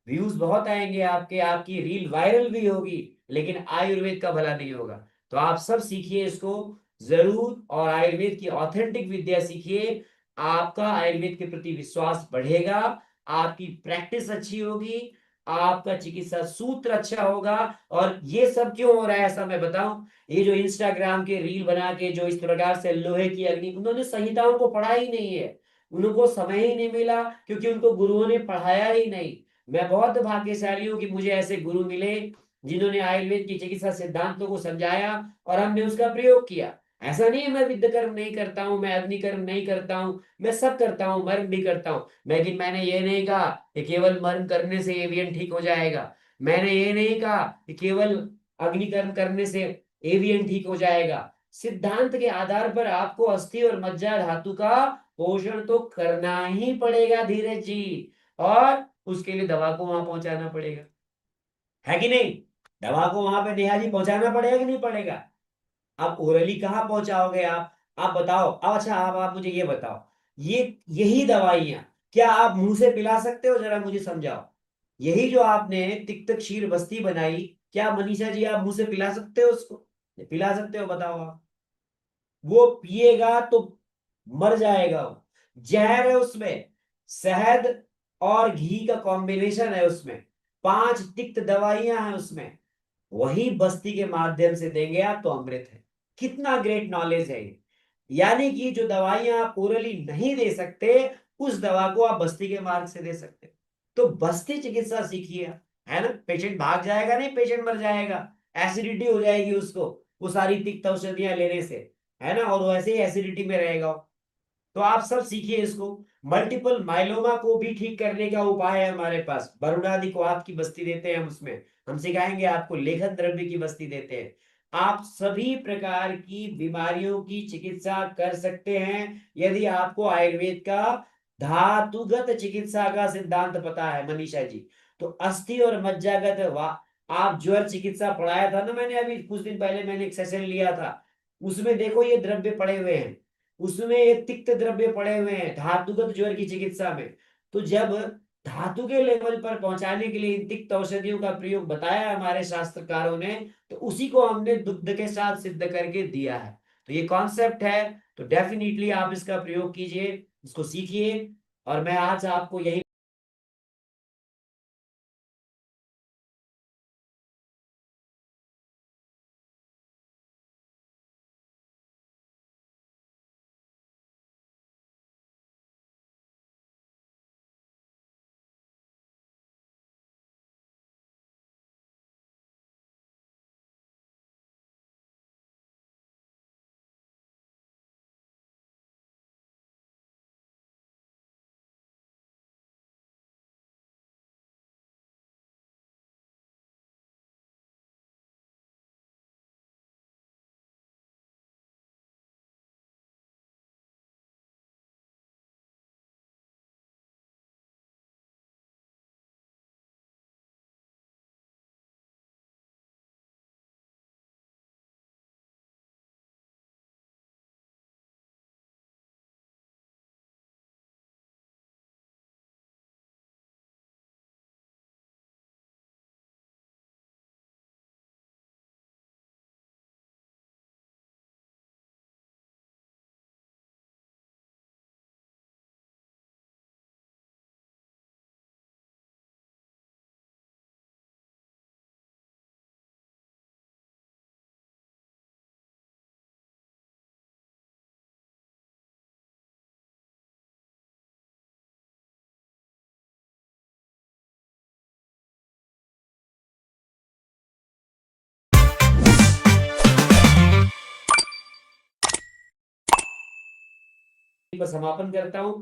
व्यूज बहुत आएंगे आपके, आपकी रील वायरल भी होगी, लेकिन आयुर्वेद का भला नहीं होगा। तो आप सब सीखिए इसको जरूर, और आयुर्वेद की ऑथेंटिक विद्या सीखिए। आपका आयुर्वेद के प्रति विश्वास बढ़ेगा, आपकी प्रैक्टिस अच्छी होगी, आपका चिकित्सा सूत्र अच्छा होगा। और ये सब क्यों हो रहा है ऐसा मैं बताऊं? ये जो इंस्टाग्राम के रील बना के जो इस प्रकार से लोहे की अग्नि, उन्होंने संहिताओं को पढ़ा ही नहीं है। उनको समय ही नहीं मिला क्योंकि उनको गुरुओं ने पढ़ाया ही नहीं। मैं बहुत भाग्यशाली हूँ कि मुझे ऐसे गुरु मिले जिन्होंने आयुर्वेद की चिकित्सा सिद्धांतों को समझाया और हमने उसका प्रयोग किया। ऐसा नहीं है मैं विद्य कर्म नहीं करता हूँ, मैं अग्नि कर्म नहीं करता हूँ, मैं सब करता हूँ, मर्म भी करता हूँ। लेकिन मैंने ये नहीं कहा कि केवल मर्म करने से एवियन ठीक हो जाएगा। मैंने ये नहीं कहा कि केवल अग्नि कर्म करने से एवियन ठीक हो जाएगा। सिद्धांत के आधार पर आपको अस्थि और मज्जा धातु का पोषण तो करना ही पड़ेगा धीरज जी, और उसके लिए दवा को वहां पहुंचाना पड़ेगा, है कि नहीं? दवा को वहां पे नेहा जी पहुंचाना पड़ेगा कि नहीं पड़ेगा? आप ओरली कहाँ पहुंचाओगे? आप बताओ। अब अच्छा, आप मुझे ये बताओ, ये यही दवाइयां क्या आप मुंह से पिला सकते हो? जरा मुझे समझाओ। यही जो आपने तिक्त क्षीर बस्ती बनाई, क्या मनीषा जी आप मुंह से पिला सकते हो उसको? पिला सकते हो? बताओ आप। वो पिएगा तो मर जाएगा। वो जहर है उसमें, शहद और घी का कॉम्बिनेशन है उसमें, 5 तिक्त दवाइयां हैं उसमें। वही बस्ती के माध्यम से देंगे आप तो अमृत है। कितना ग्रेट नॉलेज है ये। यानी कि जो दवाइयां आप ओरली नहीं दे सकते, उस दवा को आप बस्ती के मार्ग से दे सकते हो। तो बस्ती चिकित्सा सीखिए, है ना? पेशेंट भाग जाएगा नहीं, पेशेंट मर जाएगा, एसिडिटी हो जाएगी उसको वो सारी तिक्त औषधियां लेने से, है ना? और वैसे ही एसिडिटी में रहेगा। तो आप सब सीखिए इसको। मल्टीपल माइलोमा को भी ठीक करने का उपाय है हमारे पास। वरुणादि को आपकी बस्ती देते हैं हम, उसमें हम सिखाएंगे आपको। लेखन द्रव्य की बस्ती देते हैं। आप सभी प्रकार की बीमारियों की चिकित्सा कर सकते हैं यदि आपको आयुर्वेद का धातुगत चिकित्सा का सिद्धांत पता है मनीषा जी। तो अस्थि और मज्जागत आप ज्वर चिकित्सा पढ़ाया था ना मैंने, अभी कुछ दिन पहले मैंने एक सेशन लिया था, उसमें देखो ये द्रव्य पड़े हुए हैं, उसमें ये तिक्त द्रव्य पड़े हुए हैं धातुगत ज्वर की चिकित्सा में। तो जब धातु के लेवल पर पहुंचाने के लिए इन तिक्त औषधियों का प्रयोग बताया हमारे शास्त्रकारों ने, तो उसी को हमने दुग्ध के साथ सिद्ध करके दिया है। तो ये कॉन्सेप्ट है, तो डेफिनेटली आप इसका प्रयोग कीजिए, इसको सीखिए। और मैं आज आपको यही समापन करता हूं।